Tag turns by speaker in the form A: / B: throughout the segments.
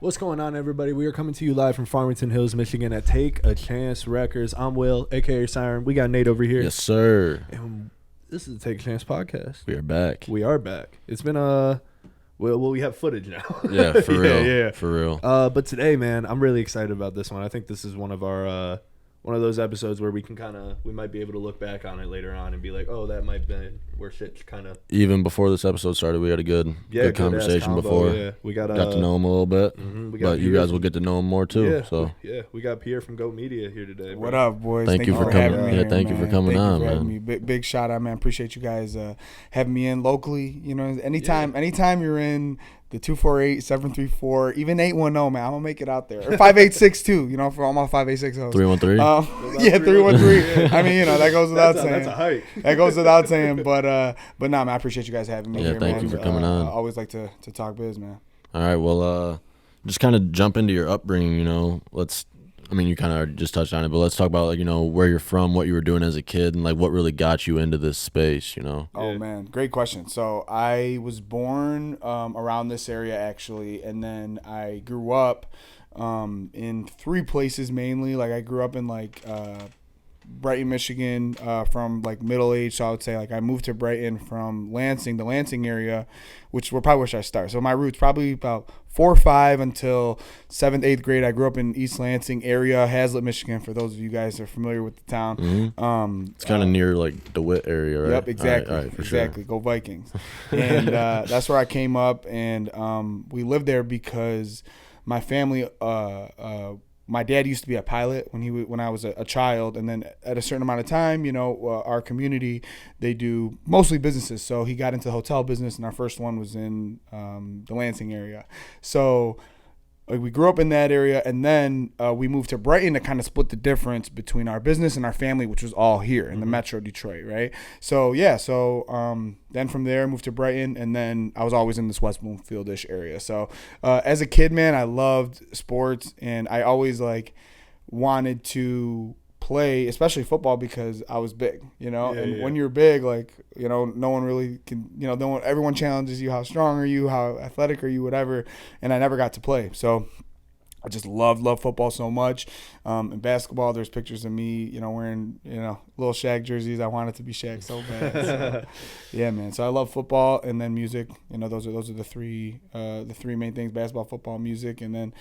A: What's going on, everybody? We are coming to you live from Farmington Hills, Michigan at Take a Chance Records. I'm Will, a.k.a. Siren. We got Nate over here.
B: Yes, sir.
A: And this is the Take a Chance podcast.
B: We are back.
A: We are back. It's been we have footage now.
B: Yeah, for real.
A: Yeah.
B: For real.
A: But today, man, I'm really excited about this one. I think this is one of our one of those episodes where we might be able to look back on it later on and be like, oh, that might have been where shit kind of.
B: Even before this episode started, we had a good conversation before.
A: Yeah, we got
B: to know him a little bit. But you guys will get to know him more too.
A: Yeah,
B: so
A: we got Pierre from Goht Media here today. Bro.
C: What up, boys?
B: Thank you for coming.
C: having me
B: Yeah,
C: here,
B: thank you for coming
C: Thank
B: on,
C: you for
B: man.
C: having me. Big shout out, man. Appreciate you guys having me in locally. You know, anytime you're in the 248-734, even 810, man, I'm gonna make it out there. Or 5862, you know, for all my 5860 hosts.
B: 313.
C: Yeah, 313. I mean, you know, that goes without saying.
A: That's a hike.
C: That goes without saying. But nah, man, I appreciate you guys having me
B: Yeah,
C: here,
B: thank
C: man.
B: you for coming on.
C: I always like to talk biz, man.
B: All right. Well, just kind of jump into your upbringing. You know, you kind of just touched on it, but let's talk about, like, you know, where you're from, what you were doing as a kid, and like what really got you into this space, you know?
C: Oh, man. Great question. So I was born around this area, actually, and then I grew up in three places mainly. Like, I grew up in, like, Brighton, Michigan, from like middle age. So I would say, like, I moved to Brighton from Lansing, the Lansing area, which will probably where should I start. So my roots probably about 4 or 5 until 7th, 8th grade. I grew up in East Lansing area, Hazlitt, Michigan. For those of you guys that are familiar with the town,
B: It's kind of near like DeWitt area, right?
C: Yep, exactly.
B: All right, for
C: exactly.
B: sure.
C: Go Vikings. And that's where I came up, and we lived there because my family. My dad used to be a pilot when I was a child, and then at a certain amount of time, you know, our community, they do mostly businesses. So he got into the hotel business, and our first one was in the Lansing area. So we grew up in that area, and then we moved to Brighton to kind of split the difference between our business and our family, which was all here in the Metro Detroit, right? So yeah, then from there moved to Brighton, and then I was always in this West Bloomfield-ish area. So as a kid, man, I loved sports, and I always like wanted to play, especially football, because I was big, you know. When you're big, like, you know, no one really can, you know, everyone challenges you. How strong are you? How athletic are you? Whatever. And I never got to play. So I just love football so much. In basketball, there's pictures of me, you know, wearing, you know, little Shaq jerseys. I wanted to be Shaq so bad. So, yeah, man. So I love football, and then music. You know, those are the three main things: basketball, football, music, and then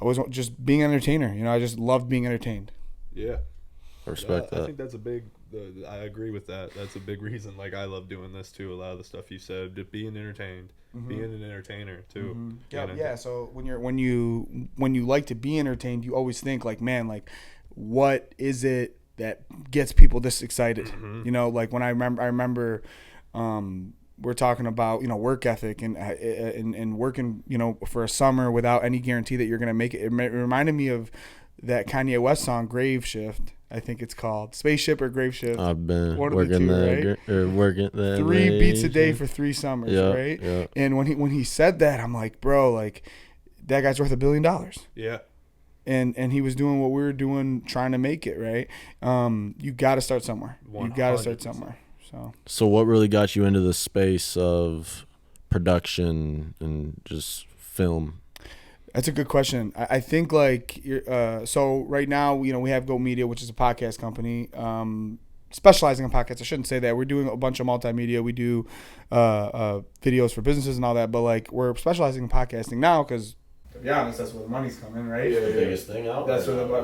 C: I was just being an entertainer. You know, I just loved being entertained.
A: Yeah.
B: I respect that.
A: I think that's a big. I agree with that. That's a big reason. Like, I love doing this too. A lot of the stuff you said, being entertained, being an entertainer too.
C: Yeah. So when you like to be entertained, you always think, like, man, like, what is it that gets people this excited? You know, like when I remember. We're talking about, you know, work ethic and working, you know, for a summer without any guarantee that you're gonna make it. It reminded me of that Kanye West song, Grave Shift. I think it's called Spaceship or Grave Shift.
B: I've been
C: working
B: working the
C: 3 beats a day for 3 summers, right?
B: Yeah.
C: And when he said that, I'm like, bro, like, that guy's worth $1 billion.
A: Yeah.
C: And he was doing what we were doing, trying to make it, right? You got to start somewhere. 100%. You got to start somewhere.
B: So what really got you into the space of production and just film?
C: That's a good question. I think, like, so right now, you know, we have Goht Media, which is a podcast company, specializing in podcasts. I shouldn't say that. We're doing a bunch of multimedia. We do videos for businesses and all that, but, like, we're specializing in podcasting now because, to be honest, that's where the money's coming, right?
B: The biggest thing out
C: there.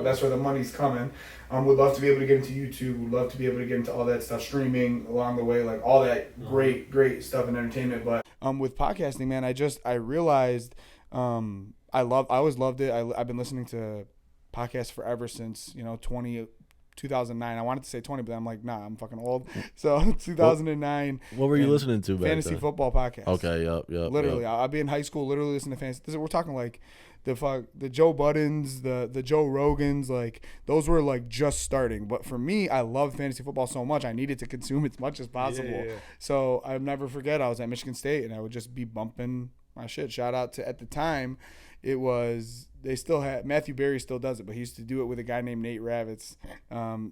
C: That's where the money's coming. We'd love to be able to get into YouTube. We'd love to be able to get into all that stuff, streaming along the way, like all that great stuff in entertainment. But with podcasting, man, I realized I always loved it. I've been listening to podcasts forever since, you know, 2009. I wanted to say 20, but I'm like, nah, I'm fucking old. So 2009.
B: What were you listening to back
C: fantasy
B: then?
C: Football podcast.
B: Okay, yep.
C: Literally,
B: yep.
C: I'd be in high school, literally listening to fantasy. We're talking like the Joe Buddens, the Joe Rogans, like those were like just starting. But for me, I loved fantasy football so much, I needed to consume as much as possible. Yeah. So I'll never forget, I was at Michigan State and I would just be bumping my shit. Shout out to, at the time, it was, they still had, Matthew Berry still does it, but he used to do it with a guy named Nate Ravitz. And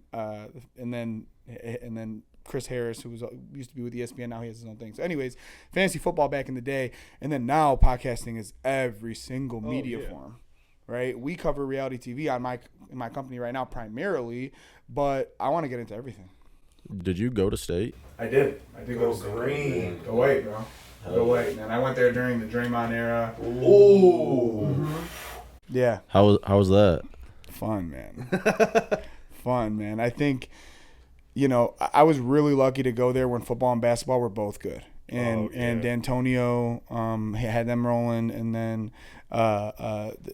C: then Chris Harris, who used to be with ESPN, now he has his own thing. So anyways, fantasy football back in the day, and then now podcasting is every single media form, right? We cover reality TV in my company right now primarily, but I want to get into everything.
B: Did you go to state?
C: I did go to Green. Go White, bro. Go White, man. I went there during the Draymond era.
A: Ooh.
C: Mm-hmm. Yeah.
B: How was that?
C: Fun, man. Fun, man. I think, I was really lucky to go there when football and basketball were both good. And D'Antonio had them rolling, and then Draymond,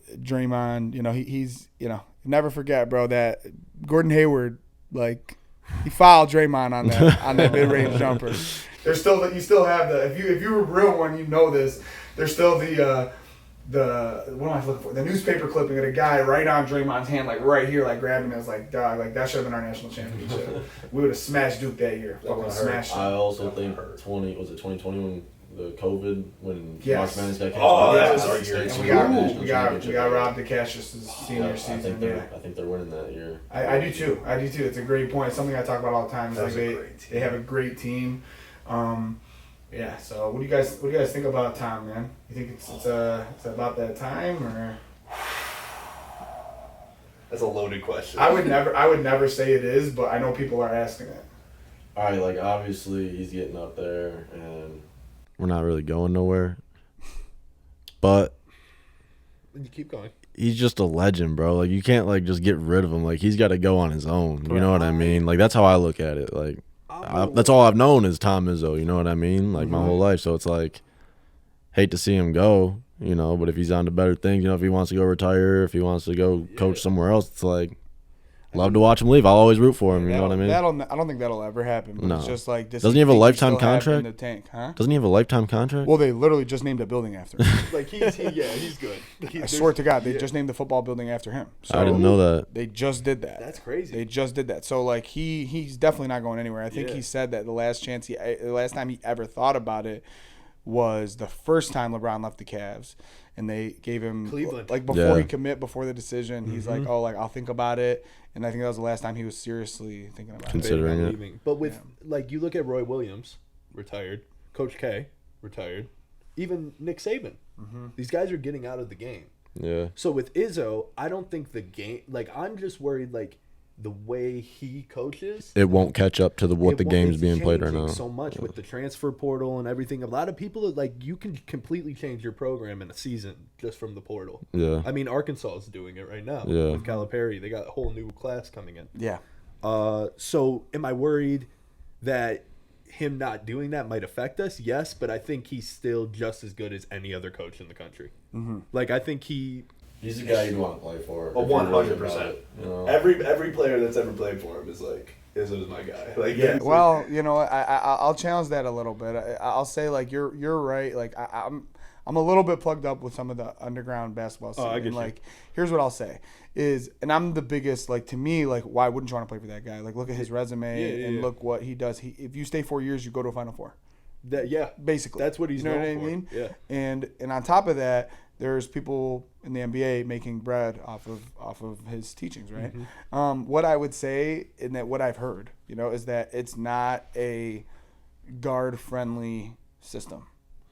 C: he's never forget, bro, that Gordon Hayward, like, he fouled Draymond on that mid range jumper. There's still you still have the if you were a real one, you know this. There's still the what am I looking for? The newspaper clipping of the guy right on Draymond's hand, like right here, like grabbing it. I was like, dog, like that should have been our national championship. We would have smashed Duke that year. Fucking smashed.
B: I also think 2020 when the COVID when
C: Yes.
B: March Madness got canceled.
A: Oh, that
B: that
A: was
B: our
A: our year.
B: year.
C: We got robbed to Cassius's senior season.
B: I think they're winning that year.
C: I do too. It's a great point. It's something I talk about all the time. It's like they have a great team. Yeah. So what do you guys think about Tom, man? You think it's about that time, or?
A: That's a loaded question.
C: I would never say it is, but I know people are asking it.
B: All right, like obviously he's getting up there, and we're not really going nowhere. But
A: You keep going.
B: he's just a legend, bro. Like you can't like just get rid of him. Like he's got to go on his own. You know what I mean? Like that's how I look at it. Like that's all I've known is Tom Izzo. You know what I mean? Like my whole life. So it's like, hate to see him go. But if he's on to better things, if he wants to go retire, if he wants to go coach somewhere else, it's like, love to watch him leave. I'll always root for him. You know what I mean?
C: I don't think that'll ever happen. But it's just like this.
B: Doesn't he have a lifetime contract?
C: In the tank, huh?
B: Doesn't he have a lifetime contract?
C: Well, they literally just named a building after him.
A: Like he's good.
C: I swear to God, they just named the football building after him. So
B: I didn't know that.
C: They just did that.
A: That's crazy.
C: They just did that. So like he's definitely not going anywhere. I think he said that the last time he ever thought about it was the first time LeBron left the Cavs, and they gave him
A: Cleveland.
C: like before the decision. He's like, oh, like I'll think about it. And I think that was the last time he was seriously thinking about
B: Considering it.
A: leaving. But with like you look at Roy Williams, retired, Coach K, retired, even Nick Saban. These guys are getting out of the game.
B: Yeah.
A: So with Izzo, I don't think the game. Like I'm just worried like the way he coaches.
B: It won't catch up to what the game's
A: it's
B: being played right
A: changing
B: now.
A: So much with the transfer portal and everything. A lot of people like you can completely change your program in a season just from the portal.
B: Yeah.
A: I mean, Arkansas is doing it right now
B: Yeah.
A: with Calipari. They got a whole new class coming in.
C: Yeah.
A: So am I worried that him not doing that might affect us? Yes, but I think he's still just as good as any other coach in the country. Like I think
B: He's the guy you'd want to play for.
A: 100%. Every player that's ever played for him is like Izzo's my guy. Like
C: Well, I'll challenge that a little bit. I'll say like you're right. Like I'm a little bit plugged up with some of the underground basketball scene.
A: I get
C: and
A: you.
C: like here's what I'll say is, and I'm the biggest, like to me, like why wouldn't you want to play for that guy? Like look at his resume and look what he does. If you stay 4 years, you go to a Final Four. Basically
A: that's what he's
C: known
A: known
C: what
A: for.
C: I mean?
A: Yeah.
C: And on top of that, there's people in the NBA making bread off of his teachings, right? What I would say, and that what I've heard, is that it's not a guard friendly system.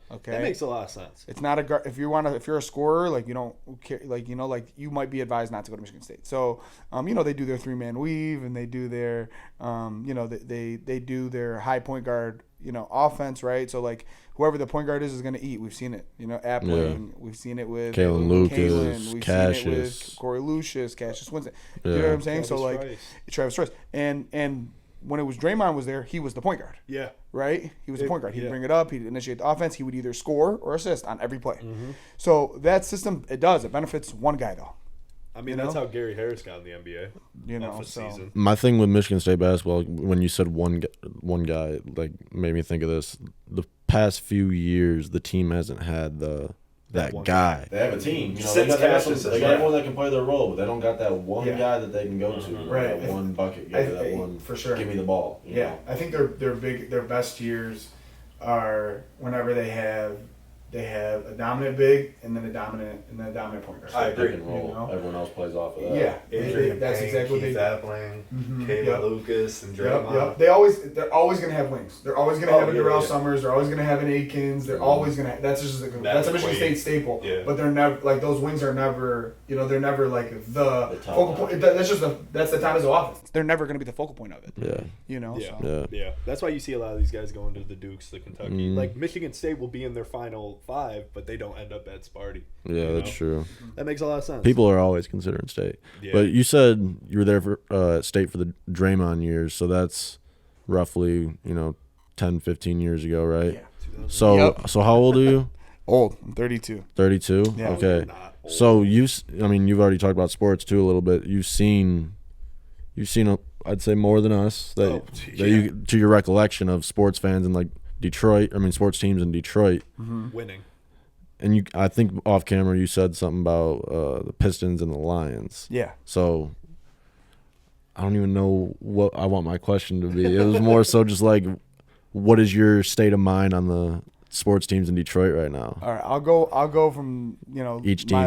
C: Okay,
A: That makes a lot of sense.
C: it's not a guard. If you're a scorer, like you don't care, like like you might be advised not to go to Michigan State. So, they do their 3-man weave, and they do their, they do their high point guard, offense, right? So like whoever the point guard is going to eat. We've seen it, Appling. We've seen it with
B: Kalen Lucas,
C: We've
B: Cassius.
C: seen it with Corey Lucius, Cassius Winston.
B: Yeah.
C: You know what I'm saying?
A: Travis
C: So like
A: Trice.
C: Travis Trice, and when it was Draymond was there, he was the point guard.
A: Yeah.
C: Right? He was the point guard. He'd
A: yeah.
C: bring it up. He'd initiate the offense. He would either score or assist on every play. So that system, it benefits one guy, though.
A: I mean, that's how Gary Harris got in the NBA. Off a season.
B: My thing with Michigan State basketball, when you said one guy, like made me think of this. The past few years, the team hasn't had that guy.
D: They have a team. They
A: Since
D: got
A: Cassius is
D: everyone that can play their role, but they don't got that one
C: Yeah.
D: guy that they can go to.
C: Right.
D: That one bucket guy. That one
C: for sure.
D: Give me the ball. you
C: Yeah,
D: know?
C: I think their best years are whenever they have They have a dominant big and then a dominant point guard.
A: I agree.
D: Pick and roll.
C: You know?
D: Everyone else plays off of that.
C: Yeah,
A: Adrian
C: that's
A: Payne,
C: exactly what they
A: Keith
C: do.
A: Appling, Caleb Lucas, and Draymond.
C: Yep. They're always gonna have wings. They're always gonna have a Darrell Summers. They're always gonna have an Aikens. They're always gonna. That's a Michigan State staple.
A: Yeah.
C: But they're never like those wings are never. They're never like the
D: top
C: focal point. That's the Tom Izzo offense. They're never gonna be the focal point of it.
B: Yeah.
A: Yeah. That's why you see a lot of these guys going to the Dukes, the Kentucky. Like Michigan State will be in their final 5, but they don't end up at Sparty.
B: Yeah, that's true.
A: That makes a lot of sense.
B: People are always considering State.
A: Yeah.
B: But you said you were there for State for the Draymond years, so that's roughly, 10, 15 years ago, right?
C: Yeah.
B: So how old are you?
C: Old. I'm 32.
B: 32?
C: Yeah.
B: Okay.
A: Not old.
B: So you've already talked about sports too a little bit. You've seen I'd say more than us that you, to your recollection of sports fans in like Detroit, sports teams in Detroit.
A: winning.
B: And I think off camera you said something about the Pistons and the Lions.
C: Yeah.
B: So I don't even know what I want my question to be. It was more so just like, what is your state of mind on the sports teams in Detroit right now?
C: All right, I'll go from
B: Each team,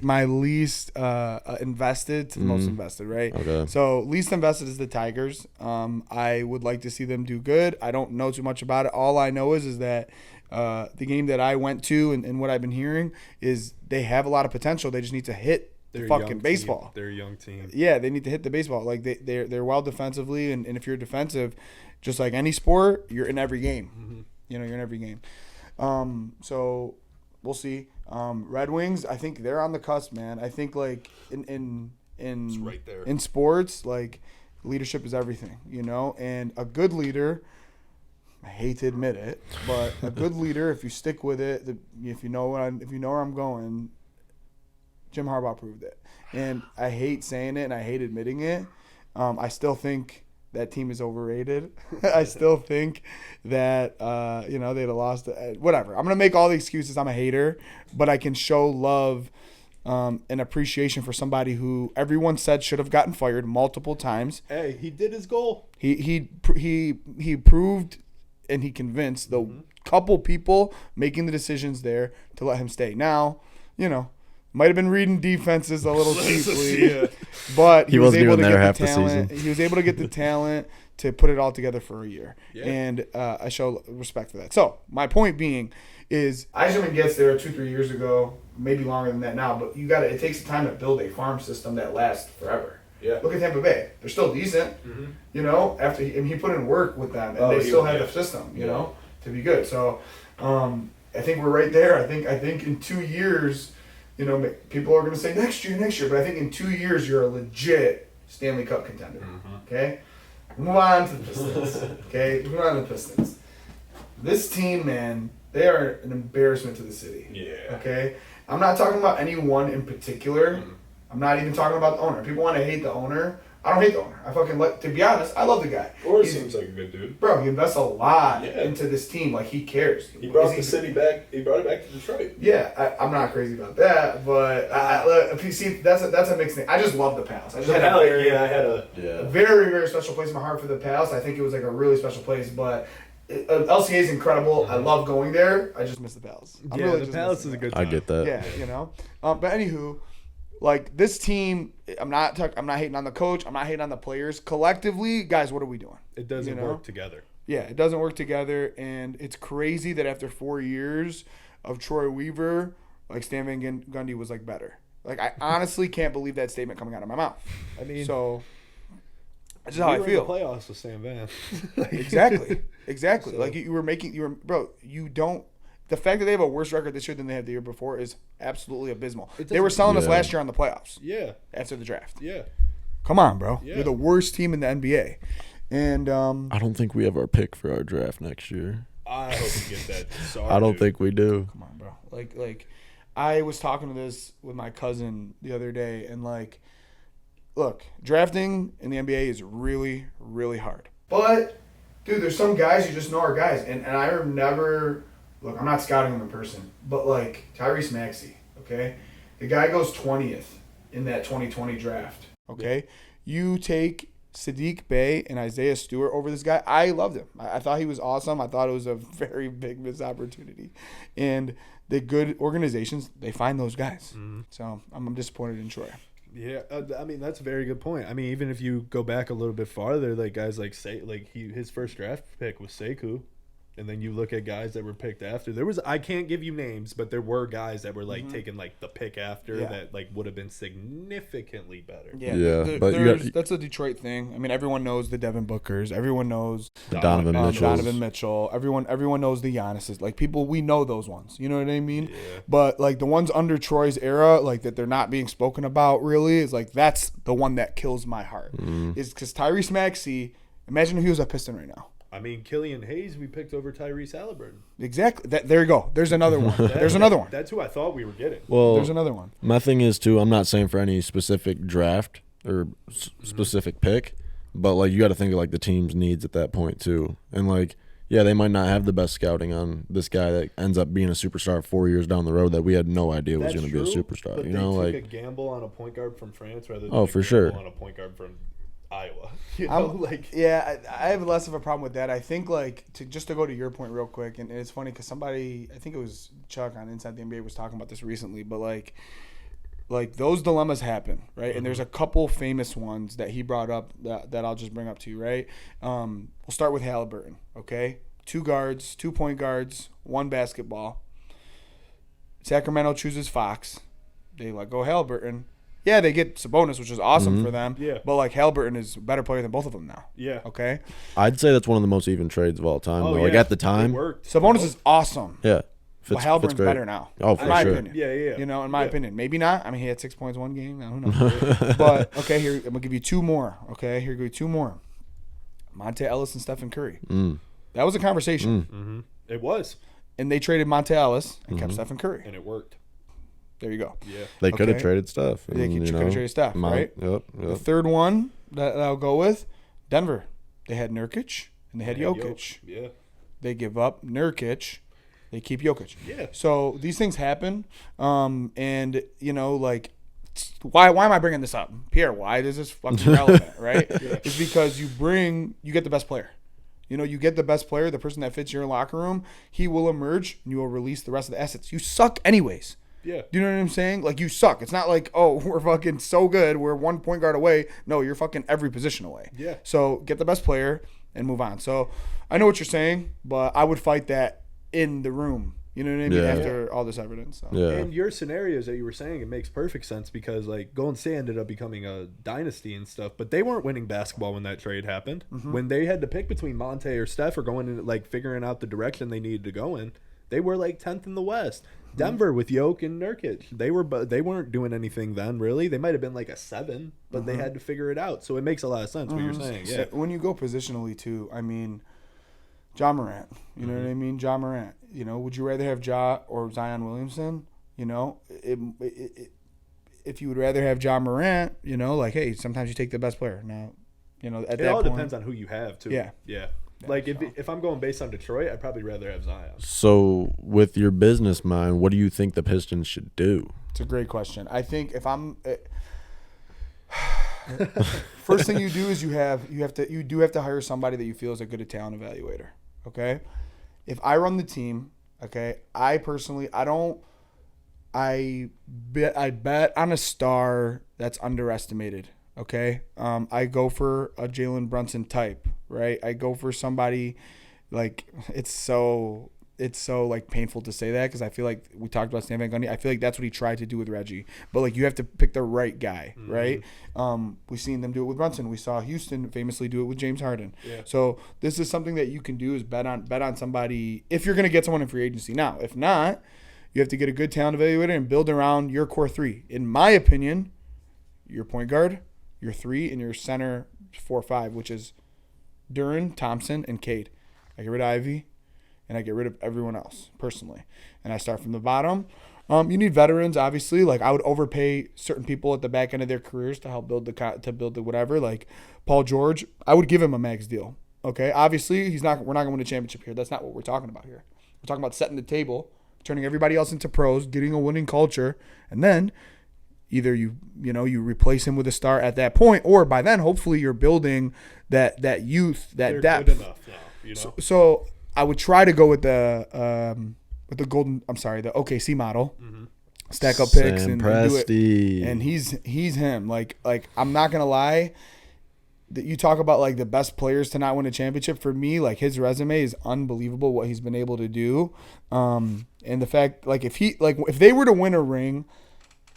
C: my least invested to the most invested, right?
B: Okay.
C: So least invested is the Tigers. I would like to see them do good. I don't know too much about it. All I know is that the game that I went to and what I've been hearing is they have a lot of potential. They just need to hit the fucking baseball.
A: They're a young team.
C: Yeah, they need to hit the baseball. Like they're well defensively, and if you're defensive, just like any sport, you're in every game. You're in every game. So we'll see. Red Wings, I think they're on the cusp, man. I think like in
A: It's right there.
C: in sports, like leadership is everything, and a good leader. I hate to admit it, but a good leader, if you stick with it, if you know where I'm going, Jim Harbaugh proved it. And I hate saying it and I hate admitting it. I still think that team is overrated. I still think that they'd have lost. Whatever. I'm gonna make all the excuses. I'm a hater, but I can show love and appreciation for somebody who everyone said should have gotten fired multiple times.
A: Hey, he did his goal.
C: He proved and he convinced the couple people making the decisions there to let him stay. Now, might have been reading defenses a little cheaply, but he was able to get the talent. He was able to get the talent to put it all together for a year, and I show respect for that. So my point being is, Eiserman gets there 2-3 years ago, maybe longer than that now. But it takes time to build a farm system that lasts forever.
A: Yeah.
C: Look at Tampa Bay; they're still decent. After he put in work with them, and they still have the system, to be good. So I think we're right there. I think in 2 years. People are going to say next year, but I think in 2 years you're a legit Stanley Cup contender. Okay? Move on to the Pistons. This team, man, they are an embarrassment to the city.
A: Yeah.
C: Okay? I'm not talking about anyone in particular. I'm not even talking about the owner. People want to hate the owner. I don't hate the owner. To be honest, I love the guy.
A: Or he seems like a good dude.
C: Bro, he invests a lot into this team. Like, he cares.
A: He brought the city back. He brought it back to Detroit.
C: Yeah, I'm not crazy about that, but see, that's a mixed thing. I just love the Palace. I had a very, very special place in my heart for the Palace. I think it was like a really special place, but LCA is incredible. I love going there. I just miss the Palace.
A: The Palace is a good time.
B: I get that.
C: Yeah, but anywho, like this team, I'm not hating on the coach. I'm not hating on the players. Collectively, guys, what are we doing?
A: It doesn't work together.
C: Yeah, it doesn't work together, and it's crazy that after 4 years of Troy Weaver, like Stan Van Gundy was like better. Like I honestly can't believe that statement coming out of my mouth.
A: I mean,
C: so that's just how I feel.
A: In the playoffs with Stan Van.
C: Exactly.
A: So.
C: Like you don't. The fact that they have a worse record this year than they had the year before is absolutely abysmal. They were selling us last year on the playoffs.
A: Yeah.
C: After the draft.
A: Yeah.
C: Come on, bro.
A: Yeah.
C: You're the worst team in the NBA. And
B: I don't think we have our pick for our draft next year.
A: I hope we get that. Sorry,
B: I don't think we do.
C: Come on, bro. Like I was talking to this with my cousin the other day, and like, look, drafting in the NBA is really, really hard. But, dude, there's some guys you just know are guys, and I remember. Look, I'm not scouting him in person, but like Tyrese Maxey, okay? The guy goes 20th in that 2020 draft, okay? You take Sadiq Bey and Isaiah Stewart over this guy. I loved him. I thought he was awesome. I thought it was a very big missed opportunity. And the good organizations, they find those guys. So I'm disappointed in Troy.
A: Yeah, I mean that's a very good point. I mean, even if you go back a little bit farther, like guys like his first draft pick was Sekou, and then you look at guys that were picked after. I can't give you names, but there were guys that were like taken like the pick after that like would have been significantly better.
C: That's a Detroit thing. I mean, everyone knows the Devin Bookers. Everyone knows
B: Donovan
C: Mitchell. Everyone knows the Giannis's. Like we know those ones. You know what I mean?
A: Yeah.
C: But like the ones under Troy's era, like that they're not being spoken about really is like that's the one that kills my heart. Is because Tyrese Maxey. Imagine if he was a Piston right now.
A: I mean, Killian Hayes we picked over Tyrese Halliburton.
C: Exactly. There you go. There's another one. There's another one.
A: That's who I thought we were getting.
B: Well,
C: there's another one.
B: My thing is too. I'm not saying for any specific draft or specific pick, but like you got to think of like the team's needs at that point too. And like, yeah, they might not have the best scouting on this guy that ends up being a superstar 4 years down the road that we had no idea was going to be a superstar.
A: But
B: you know,
A: they
B: like
A: took a gamble on a point guard from France rather than
B: for sure
A: on a point guard from Iowa. You know,
C: I have less of a problem with that. I think like to go to your point real quick, and it's funny because somebody, I think it was Chuck on Inside the NBA was talking about this recently, but like those dilemmas happen, right? And there's a couple famous ones that he brought up that I'll just bring up to you, right? We'll start with Halliburton, okay? 2 guards, 2 point guards, 1 basketball. Sacramento chooses Fox. They let go Halliburton. Yeah, they get Sabonis, which is awesome for them.
A: Yeah.
C: But, like, Halliburton is a better player than both of them now.
A: Yeah.
C: Okay?
B: I'd say that's one of the most even trades of all time.
A: Oh,
B: though. Like at the time,
C: Sabonis is awesome.
B: Yeah.
C: But Halliburton's better now.
B: Oh, for
C: in my
B: sure.
C: opinion.
A: Yeah.
C: You know, in my opinion. Maybe not. I mean, he had 6 points one game. I don't know. But, okay, here, I'm going to give you 2 more. Okay, here go 2 more. Monte Ellis and Stephen Curry. That was a conversation.
A: It was.
C: And they traded Monte Ellis and kept Stephen Curry.
A: And it worked.
C: There you go.
A: Yeah.
B: They could have traded stuff.
C: They could have traded stuff, right?
B: Yep.
C: The third one that I'll go with, Denver. They had Nurkic and they had Jokic.
A: Yeah.
C: They give up Nurkic. They keep Jokic.
A: Yeah.
C: So these things happen. And, you know, like, why am I bringing this up? Pierre, why is this fucking relevant, right? It's because you get the best player. You know, you get the best player, the person that fits your locker room, he will emerge and you will release the rest of the assets. You suck anyways.
A: Yeah.
C: Do you know what I'm saying? Like, you suck. It's not like, oh, we're fucking so good. We're 1 point guard away. No, you're fucking every position away.
A: Yeah.
C: So get the best player and move on. So I know what you're saying, but I would fight that in the room. You know what I mean?
B: Yeah.
C: After all this evidence. So.
B: Yeah.
A: And your scenarios that you were saying, it makes perfect sense because, like, Golden State ended up becoming a dynasty and stuff, but they weren't winning basketball when that trade happened. When they had to pick between Monte or Steph or going in, like, figuring out the direction they needed to go in, they were, like, 10th in the West. Denver with Jokic and Nurkic, they weren't doing anything then, really. They might have been, like, a 7, but they had to figure it out. So it makes a lot of sense what you're saying. Yeah.
C: When you go positionally, too, I mean, Ja Morant. You know what I mean? Ja Morant. You know, would you rather have Ja or Zion Williamson? You know, if you would rather have Ja Morant, you know, like, hey, sometimes you take the best player. Now, you know, at that point.
A: It all depends on who you have, too.
C: Yeah.
A: Yeah. Like, if I'm going based on Detroit, I'd probably rather have Zion.
B: So, with your business mind, what do you think the Pistons should do?
C: It's a great question. I think if I'm first thing you do is you do have to hire somebody that you feel is a good talent evaluator. Okay, if I run the team, okay, I bet on a star that's underestimated. Okay, I go for a Jalen Brunson type, right? I go for somebody like it's so like painful to say that because I feel like we talked about Stan Van Gundy. I feel like that's what he tried to do with Reggie, but like you have to pick the right guy, right? We've seen them do it with Brunson. We saw Houston famously do it with James Harden. Yeah. So this is something that you can do is bet on somebody if you're going to get someone in free agency. Now, if not, you have to get a good talent evaluator and build around your core 3. In my opinion, your point guard, your 3, and your center 4-5, which is Duren, Thompson, and Cade. I get rid of Ivy. And I get rid of everyone else, personally. And I start from the bottom. You need veterans, obviously. Like, I would overpay certain people at the back end of their careers to help build the whatever. Like, Paul George, I would give him a max deal. Okay? Obviously, we're not going to win a championship here. That's not what we're talking about here. We're talking about setting the table, turning everybody else into pros, getting a winning culture. And then either you replace him with a star at that point, or by then hopefully you're building that youth, that
A: They're
C: depth.
A: good enough now, you know?
C: So I would try to go with the OKC model.
A: Mm-hmm.
C: Stack up picks
B: Sam
C: and do it.
B: Presti.
C: And he's him. Like I'm not gonna lie. That you talk about like the best players to not win a championship. For me, like his resume is unbelievable. What he's been able to do, and the fact like if they were to win a ring,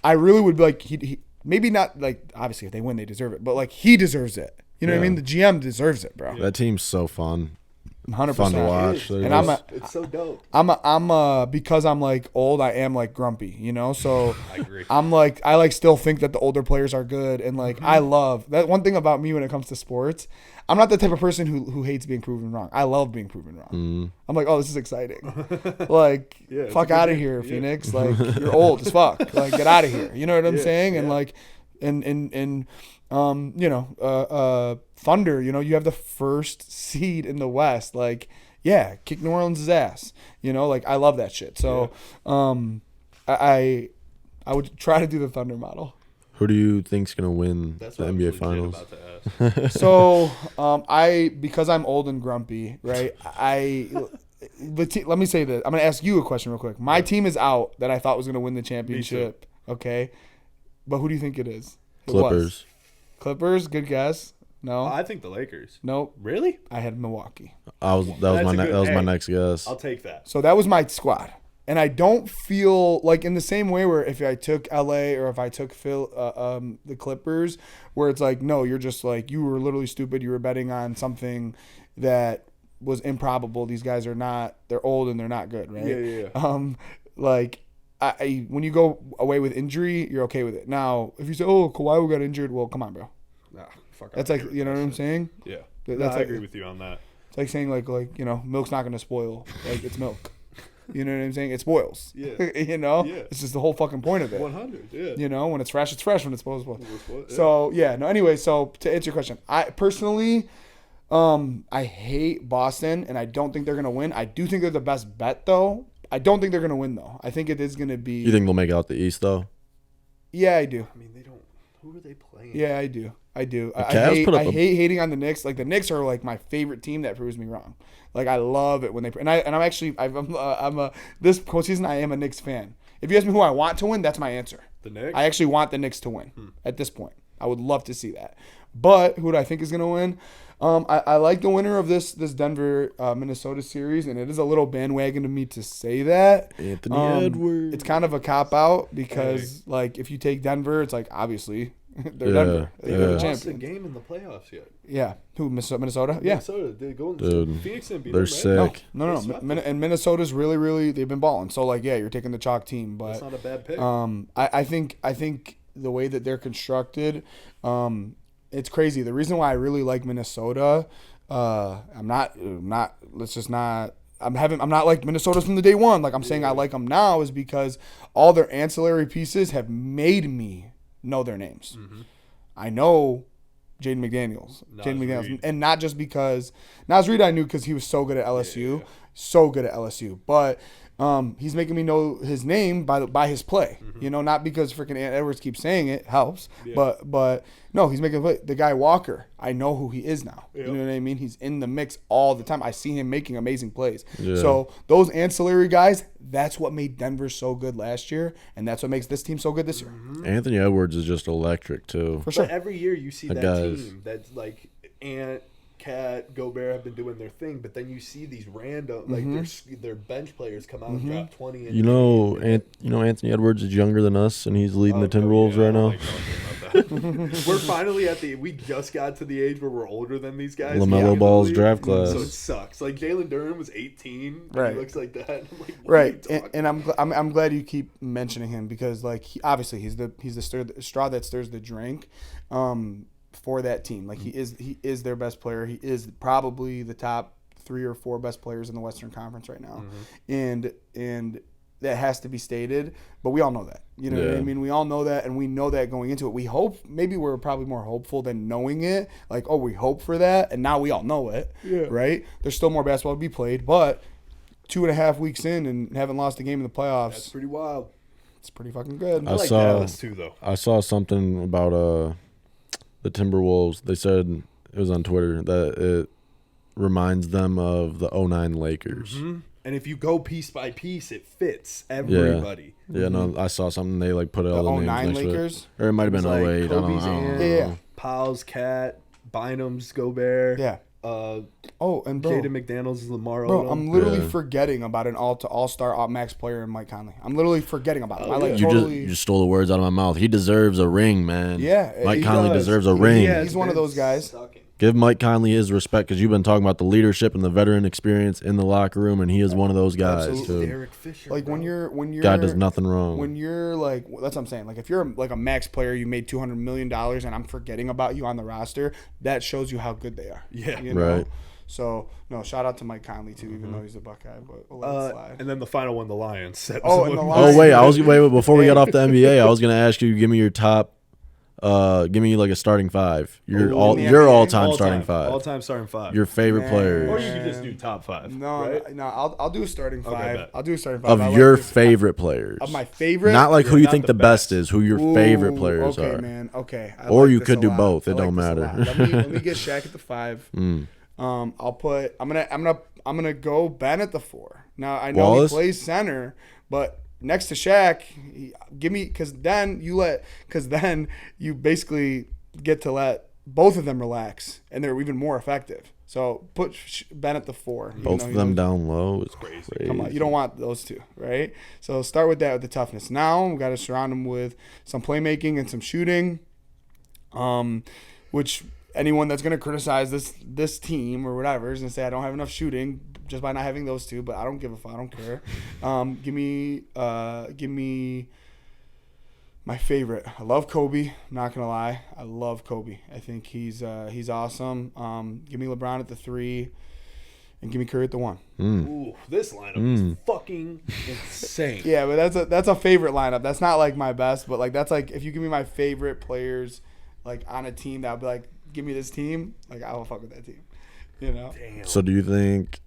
C: I really would be like he maybe not like obviously if they win they deserve it, but like he deserves it. You know what I mean? The GM deserves it, bro.
B: That team's so fun.
C: 100%.
B: Fun to watch.
C: And
A: It's so dope.
C: I'm because I'm like old, I am like grumpy, you know? So
A: I agree.
C: I'm like, I like still think that the older players are good. And like, I love that one thing about me when it comes to sports. I'm not the type of person who hates being proven wrong. I love being proven wrong. I'm like, oh, this is exciting. Like, fuck out of here, Phoenix. Like, you're old as fuck. Like, get out of here. You know what I'm saying? And like, Thunder, you have the first seed in the West. Like, yeah, kick New Orleans' ass. Like I love that shit. So, I would try to do the Thunder model.
B: Who do you think's gonna win
A: That's
B: the
A: what
B: NBA
A: I was
B: Finals?
A: about to ask.
C: So, because I'm old and grumpy, right? Let me say this. I'm gonna ask you a question real quick. My team is out that I thought was gonna win the championship. Okay, but who do you think it is?
B: Clippers.
C: Clippers. Good guess. No.
A: I think the Lakers.
C: Nope.
A: Really?
C: I had Milwaukee.
B: That was my next guess.
A: I'll take that.
C: So that was my squad. And I don't feel like in the same way where if I took LA or if I took the Clippers, where it's like, no, you're just like, you were literally stupid. You were betting on something that was improbable. These guys are not, they're old and they're not good, right?
A: Yeah.
C: Like, when you go away with injury, you're okay with it. Now, if you say, oh, Kawhi got injured, well, come on, bro.
A: Nah, fuck.
C: That's like, you know what I'm saying?
A: Yeah.
C: That's
A: I agree with you on that.
C: It's like saying like milk's not going to spoil. Like, it's milk. You know what I'm saying? It spoils.
A: Yeah.
C: Yeah. It's just the whole fucking point of it.
A: 100. Yeah.
C: When it's fresh, it's fresh. When it's spoiled, it's spoiled.
A: Yeah.
C: So, yeah. No, anyway, so to answer your question, I personally, I hate Boston, and I don't think they're going to win. I do think they're the best bet, though. I don't think they're going to win, though. I think it is going to be.
B: You think they'll make out the East, though?
C: Yeah, I do.
A: I mean, they don't. Who are they playing?
C: Yeah, I do. I
B: Cavs
C: hate hating on the Knicks. Like, the Knicks are like my favorite team that proves me wrong. Like, I love it when they this postseason I am a Knicks fan. If you ask me who I want to win, that's my answer.
A: The Knicks.
C: I actually want the Knicks to win at this point. I would love to see that. But who do I think is going to win? I like the winner of this Denver Minnesota series, and it is a little bandwagon to me to say that.
B: Anthony Edwards.
C: It's kind of a cop out because like if you take Denver, it's like obviously they're Denver.
A: They
C: They're the
A: haven't lost a
C: champions.
A: game in the playoffs yet.
C: Yeah. Who Minnesota? Yeah.
A: Minnesota. They go
B: Dude,
A: Phoenix didn't beat
B: they're
A: them, right?
B: sick.
C: No. And Minnesota's really they've been balling. So like yeah, you're taking the chalk team, but
A: That's not a bad pick.
C: I think the way that they're constructed, it's crazy. The reason why I really like Minnesota, I'm not like Minnesota's from the day one. Like I'm saying I like them now is because all their ancillary pieces have made me know their names.
A: Mm-hmm.
C: I know Jaden McDaniels,
A: Reed.
C: and not just because Nas Reed I knew because he was so good at LSU, but he's making me know his name by his play.
A: Mm-hmm.
C: Not because freaking Edwards keeps saying it helps,
A: Yeah.
C: but no, he's making play. The guy Walker, I know who he is now.
A: Yep.
C: You know what I mean? He's in the mix all the time. I see him making amazing plays.
B: Yeah.
C: So those ancillary guys, that's what made Denver so good last year, and that's what makes this team so good this year.
B: Anthony Edwards is just electric too.
C: For sure.
A: But every year you see that
B: Guys.
A: team that's like Ant, Cat, Gobert have been doing their thing, but then you see these random like their bench players come out and drop 20. And
B: Anthony Edwards is younger than us, and he's leading the Timberwolves right now.
A: We're finally we just got to the age where we're older than these guys.
B: LaMelo
A: in the
B: Ball's
A: league,
B: draft class.
A: So it sucks. Like Jalen Duren was 18.
C: Right.
A: He looks like that. I'm like, what are
C: Right,
A: you talking
C: and I'm glad you keep mentioning him because like obviously he's the straw that stirs the drink, for that team. Like he is their best player. He is probably the top 3 or 4 best players in the Western Conference right now, and that has to be stated. But we all know that. You know what I mean? We all know that, and we know that going into it. We hope maybe we're probably more hopeful than knowing it. Like we hope for that, and now we all know it.
A: Yeah.
C: Right? There's still more basketball to be played, but 2.5 weeks in and haven't lost a game in the playoffs.
A: That's pretty wild.
C: It's pretty fucking good.
A: I like
B: saw-
A: Dallas too, though.
B: I saw something about the Timberwolves. They said it was on Twitter that it reminds them of the 09 Lakers.
A: And if you go piece by piece, it fits everybody.
B: Yeah, no, I saw something. They like put all
C: The
B: the names
C: 09
B: next to it.
C: Lakers?
B: Or it might have been
A: It was like
B: 08. I don't
A: Kobe's
B: know.
A: aunt,
C: Yeah.
A: Powell's cat, Bynum's Gobert.
C: Yeah.
A: Uh,
C: Oh, and bro,
A: Jaden McDaniels is Lamar
C: bro,
A: Odom.
C: I'm literally
B: Yeah.
C: forgetting about an all-star max player in Mike Conley. I'm literally forgetting about him. I like
A: yeah.
B: You
C: totally.
B: just stole the words out of my mouth. He deserves a ring, man.
C: Yeah,
B: Mike
C: he
B: Conley
C: does.
B: deserves a
C: He
B: ring.
C: has- He's one of those guys.
A: Sucking.
B: Give Mike Conley his respect because you've been talking about the leadership and the veteran experience in the locker room, and he is one of those guys
C: Absolutely.
B: too.
A: Derek Fisher.
C: Like
A: bro.
C: when you're
B: Guy does nothing wrong.
C: when you're like, that's what I'm saying. Like if you're like a max player, you made $200 million, and I'm forgetting about you on the roster. That shows you how good they are.
A: Yeah.
C: you know?
B: Right.
C: So no, shout out to Mike Conley too, even though he's a Buckeye. But we'll let it slide.
A: And then the final one, the Lions. That
C: Oh,
A: was
C: and the
A: one-
C: Lions.
B: Oh wait, before we get off the NBA, I was gonna ask you, give me your top, give me like a starting five. Your
C: in
B: all
C: the
B: your
C: NBA?
B: all-time starting five.
A: All-time starting five.
B: Your favorite
C: Man.
B: players
A: or you could just do top five.
C: No,
A: right?
C: no, I'll do a starting five.
A: bet.
C: I'll do a starting five.
B: of
C: I like
B: your
C: this-
B: favorite players.
C: Of my favorite.
B: Not like who you
A: not
B: think
A: the
B: the best
A: best.
B: is, who your
C: Ooh,
B: favorite players
C: okay,
B: are.
C: man. Okay. I
B: Or
C: like
B: you
C: this
B: could
C: a
B: do
C: lot.
B: both. It
C: I like
B: don't
C: this a
B: matter.
C: lot. Let me get Shaq at the 5. I'll put. I'm gonna go Ben at the 4. Now I know
B: Wallace?
C: he plays center, but next to Shaq, give me because then you basically get to let both of them relax, and they're even more effective. So put Ben at the 4. even
B: Both
C: though
B: of
C: he
B: them
C: knows-
B: down low is crazy.
C: Come on, you don't want those two, right? So start with that with the toughness. Now we got to surround them with some playmaking and some shooting, which anyone that's going to criticize this team or whatever is going to say I don't have enough shooting just by not having those two. But I don't give a fuck. I don't care. Give me my favorite. I love Kobe. I'm not gonna lie. I love Kobe. I think he's awesome. Give me LeBron at the 3. And give me Curry at the 1.
A: Ooh, this lineup is fucking insane.
C: Yeah, but that's a favorite lineup. That's not like my best, but like that's like if you give me my favorite players like on a team, that would be like, give me this team, like I will fuck with that team. You know?
A: Damn.
B: So do you think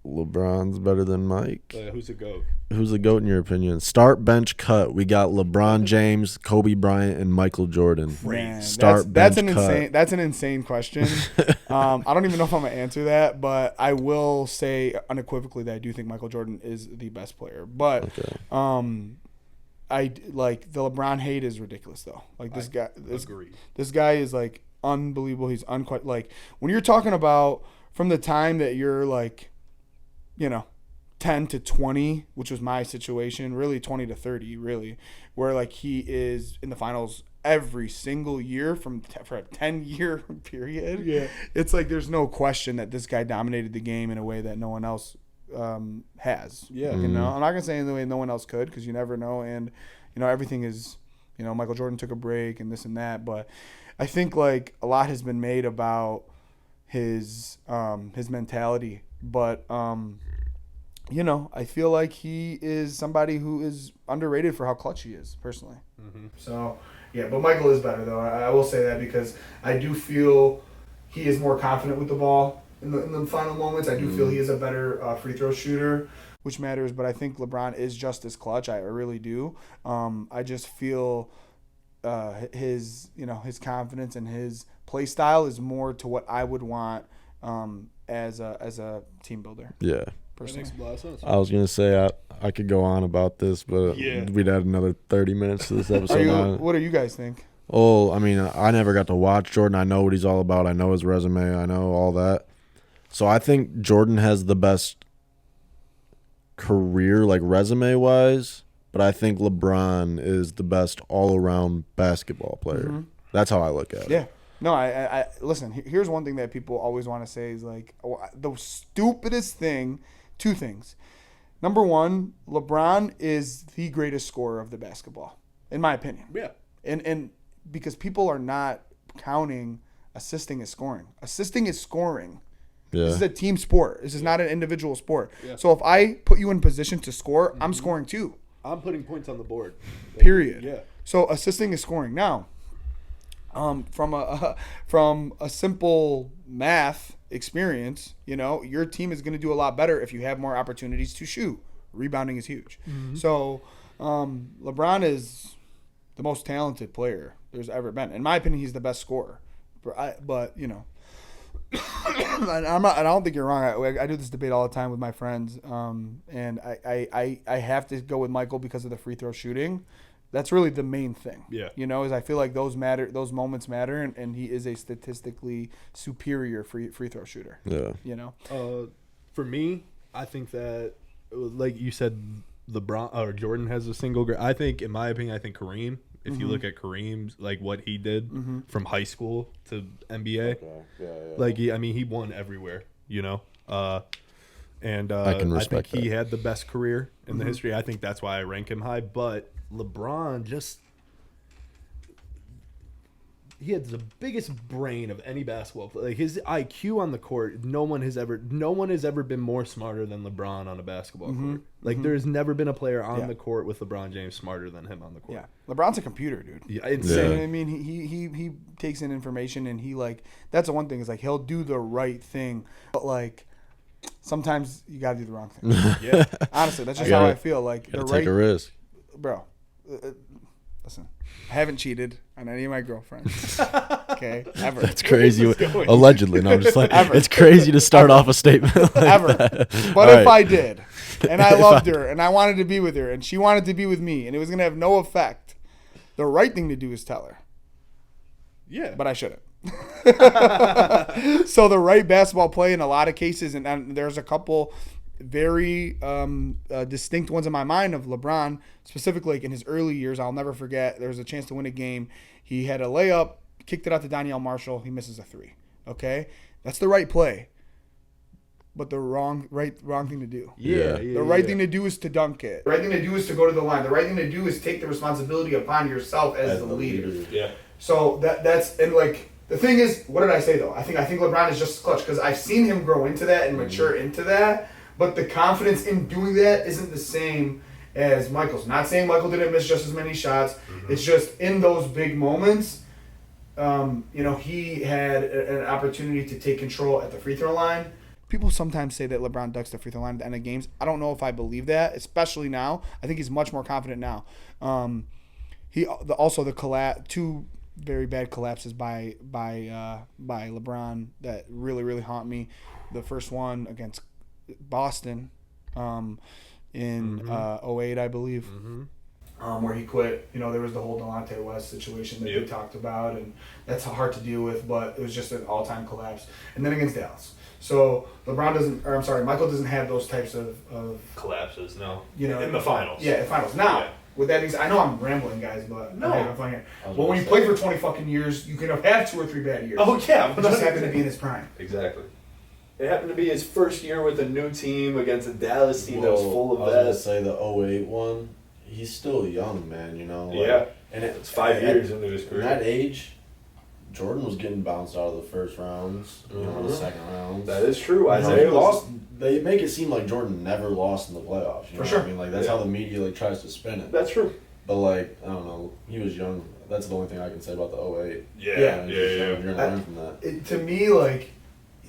B: LeBron's better than Mike?
A: Who's the GOAT?
B: Who's the GOAT in your opinion? Start, bench, cut. We got LeBron James, Kobe Bryant, and Michael Jordan.
C: Man,
B: Start,
C: that's
B: bench,
C: an
B: cut.
C: insane that's an insane question. I don't even know if I'm gonna answer that, but I will say unequivocally that I do think Michael Jordan is the best player. But I like the LeBron hate is ridiculous though. Like this
A: Agreed.
C: This guy is like unbelievable. He's unquite like when you're talking about from the time that you're like, 10 to 20, which was my situation, really 20 to 30, really, where like he is in the finals every single year for a 10-year period.
A: Yeah.
C: It's like there's no question that this guy dominated the game in a way that no one else has.
A: Yeah.
C: I'm not gonna say in the way no one else could because you never know, and everything is, Michael Jordan took a break and this and that, but I think like a lot has been made about his mentality, but I feel like he is somebody who is underrated for how clutch he is, personally. So, yeah, but Michael is better, though. I will say that because I do feel he is more confident with the ball in the final moments. I do feel he is a better free throw shooter, which matters, but I think LeBron is just as clutch. I really do. I just feel his confidence and his play style is more to what I would want as a team builder.
B: Yeah.
A: That makes a lot of sense.
B: I was gonna say I could go on about this, but we'd add another 30 minutes to this episode.
C: What do you guys think?
B: Oh, I mean, I never got to watch Jordan. I know what he's all about. I know his resume. I know all that. So I think Jordan has the best career, like resume-wise, but I think LeBron is the best all-around basketball player. That's how I look at it.
C: Yeah. No, I listen. Here's one thing that people always want to say is like the stupidest thing. 2 things. Number 1, LeBron is the greatest scorer of the basketball, in my opinion.
A: Yeah.
C: And because people are not counting assisting as scoring. Assisting is scoring.
B: Yeah.
C: This is a team sport. This is not an individual sport. Yeah. So if I put you in position to score, I'm scoring too.
A: I'm putting points on the board.
C: Period.
A: Yeah.
C: So assisting is scoring. Now, from a simple math experience, your team is going to do a lot better if you have more opportunities to shoot. Rebounding is huge. So LeBron is the most talented player there's ever been. In my opinion, he's the best scorer. But you know, I don't think you're wrong. I do this debate all the time with my friends, and I have to go with Michael because of the free throw shooting. That's really the main thing.
A: Yeah.
C: You know, is I feel like those moments matter, and he is a statistically superior free throw shooter.
B: Yeah.
C: You know?
A: For me, I think that, like you said, LeBron or Jordan has a single grade. I think, in my opinion, I think Kareem, if you look at Kareem's, like what he did from high school to NBA, like, he won everywhere, you know? And
B: I can respect
A: think he
B: that.
A: had the best career in the history. I think that's why I rank him high. But LeBron he had the biggest brain of any basketball player. Like, his IQ on the court, no one has ever been more smarter than LeBron on a basketball court. Like, there's never been a player on the court with LeBron James smarter than him on the court.
C: Yeah, LeBron's a computer, dude.
A: Yeah,
C: You know
A: insane.
C: what I mean? He takes in information, and he, like, that's the one thing is, like, he'll do the right thing, but, like, sometimes you gotta do the wrong thing.
A: Yeah.
C: Honestly, that's just
B: gotta-
C: how I feel. Like, the
B: Gotta
C: right
B: take a risk.
C: bro. Listen, I haven't cheated on any of my girlfriends. Okay, ever.
B: That's crazy. Allegedly, no, I'm just like
C: Ever.
B: it's crazy to start off a statement like
C: Ever.
B: that.
C: But
B: All
C: if
B: right.
C: I did, and I loved her, and I wanted to be with her, and she wanted to be with me, and it was gonna have no effect, the right thing to do is tell her.
A: Yeah.
C: But I shouldn't. So the right basketball play in a lot of cases, and there's a couple very distinct ones in my mind of LeBron, specifically like in his early years. I'll never forget. There was a chance to win a game. He had a layup, kicked it out to Danielle Marshall. He misses a three. Okay, that's the right play, but the wrong thing to do.
B: Yeah.
C: The right thing to do is to dunk it. The right thing to do is to go to the line. The right thing to do is take the responsibility upon yourself as the leader.
A: Yeah.
C: So that's and like the thing is, what did I say though? I think LeBron is just as clutch because I've seen him grow into that and mature into that. But the confidence in doing that isn't the same as Michael's. Not saying Michael didn't miss just as many shots. It's just in those big moments, he had an opportunity to take control at the free throw line. People sometimes say that LeBron ducks the free throw line at the end of games. I don't know if I believe that, especially now. I think he's much more confident now. Two very bad collapses by LeBron that really, really haunt me. The first one against Boston in 08, I believe, where he quit. There was the whole Delonte West situation that we talked about, and that's hard to deal with, but it was just an all-time collapse. And then against Dallas. So Michael doesn't have those types of
A: Collapses, no.
C: in
A: the finals.
C: Yeah, the finals. Now, with that being said, I know I'm rambling, guys, but
A: No.
C: I'm having fun here. But when you play for 20 fucking years, you can have 2 or 3 bad years.
A: Oh, yeah.
C: It just happened to be in his prime.
A: Exactly. It happened to be his first year with a new team against a Dallas team that was full of
D: I was gonna
A: vets.
D: say the 08 one. He's still young, man.
A: Yeah.
D: And
A: It's 5 years into his
D: At
A: career.
D: that age, Jordan was getting bounced out of the first rounds, the second rounds.
A: That is true.
D: He
A: Isaiah
D: lost. They make it seem like Jordan never lost in the playoffs.
C: For sure.
D: What I mean, like that's how the media tries to spin it.
A: That's true.
D: But like I don't know, he was young. That's the only thing I can say about the 08.
A: Yeah.
D: You're gonna learn from that.
C: To me, like,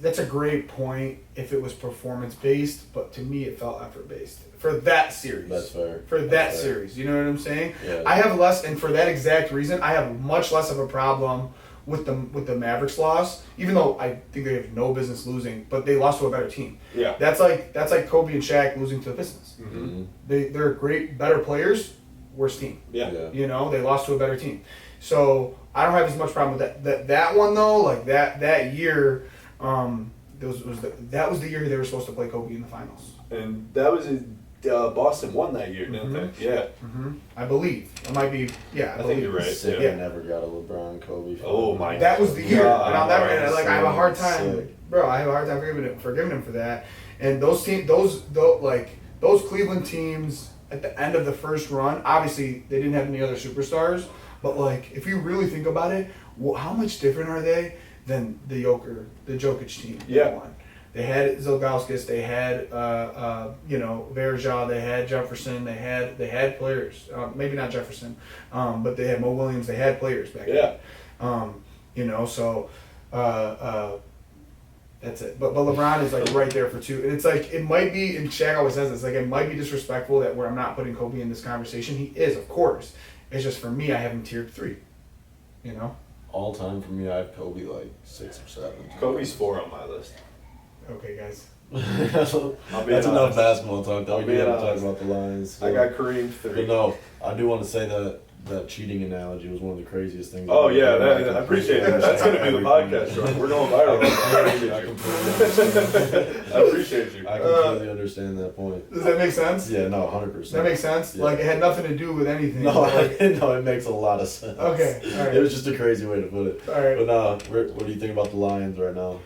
C: that's a great point if it was performance-based, but to me it felt effort-based. For that series.
D: That's fair.
C: For
D: That's
C: that
D: fair.
C: series. You know what I'm saying?
D: Yeah.
C: I have less, and for that exact reason, I have much less of a problem with the Mavericks loss, even though I think they have no business losing, but they lost to a better team.
A: Yeah.
C: That's like Kobe and Shaq losing to the Pistons.
D: Mm-hmm.
C: They're great, better players, worse team.
A: Yeah.
C: They lost to a better team. So I don't have as much problem with that. That one though, like that year, that was the year they were supposed to play Kobe in the finals.
A: And that was Boston won that year, didn't they? Yeah.
C: I believe it might be. Yeah,
A: I think you're right.
D: Sick.
A: Yeah.
D: I never got a LeBron Kobe.
A: Oh my.
C: That was the year,
A: God,
C: and I'll never.
A: that was
C: I have a hard
D: sick.
C: time, bro. I have a hard time forgiving him for that. And those Cleveland teams at the end of the first run, obviously they didn't have any other superstars, but like if you really think about it, how much different are they than the Jokic team?
A: Yeah.
C: Won? They had Zilgauskas, they had Verja, they had Jefferson, they had players. Maybe not Jefferson, but they had Mo Williams. They had players back then. That's it. But LeBron is like right there for 2. And it's like it might be, and Shaq always says this, like it might be disrespectful that where I'm not putting Kobe in this conversation. He is, of course. It's just for me, I have him tiered 3. You know.
D: All time for me, I have Kobe like 6 or 7.
A: Kobe's 4 on my list.
C: Okay, guys.
D: That's enough basketball talk. Though. We gotta talk about the Lions. So.
A: I got Kareem 3.
D: But no, I do want to say that cheating analogy was one of the craziest things.
A: Oh yeah, I appreciate that. That's gonna be the podcast show. We're going viral. I appreciate you.
D: I completely understand that point.
C: Does that make sense?
D: Yeah, no, 100%.
C: That makes sense. Yeah. Like it had nothing to do with anything.
D: No,
C: like,
D: no, it makes a lot of sense.
C: Okay, all right.
D: It was just a crazy way to put it.
C: All right.
D: But no, what do you think about the Lions right now?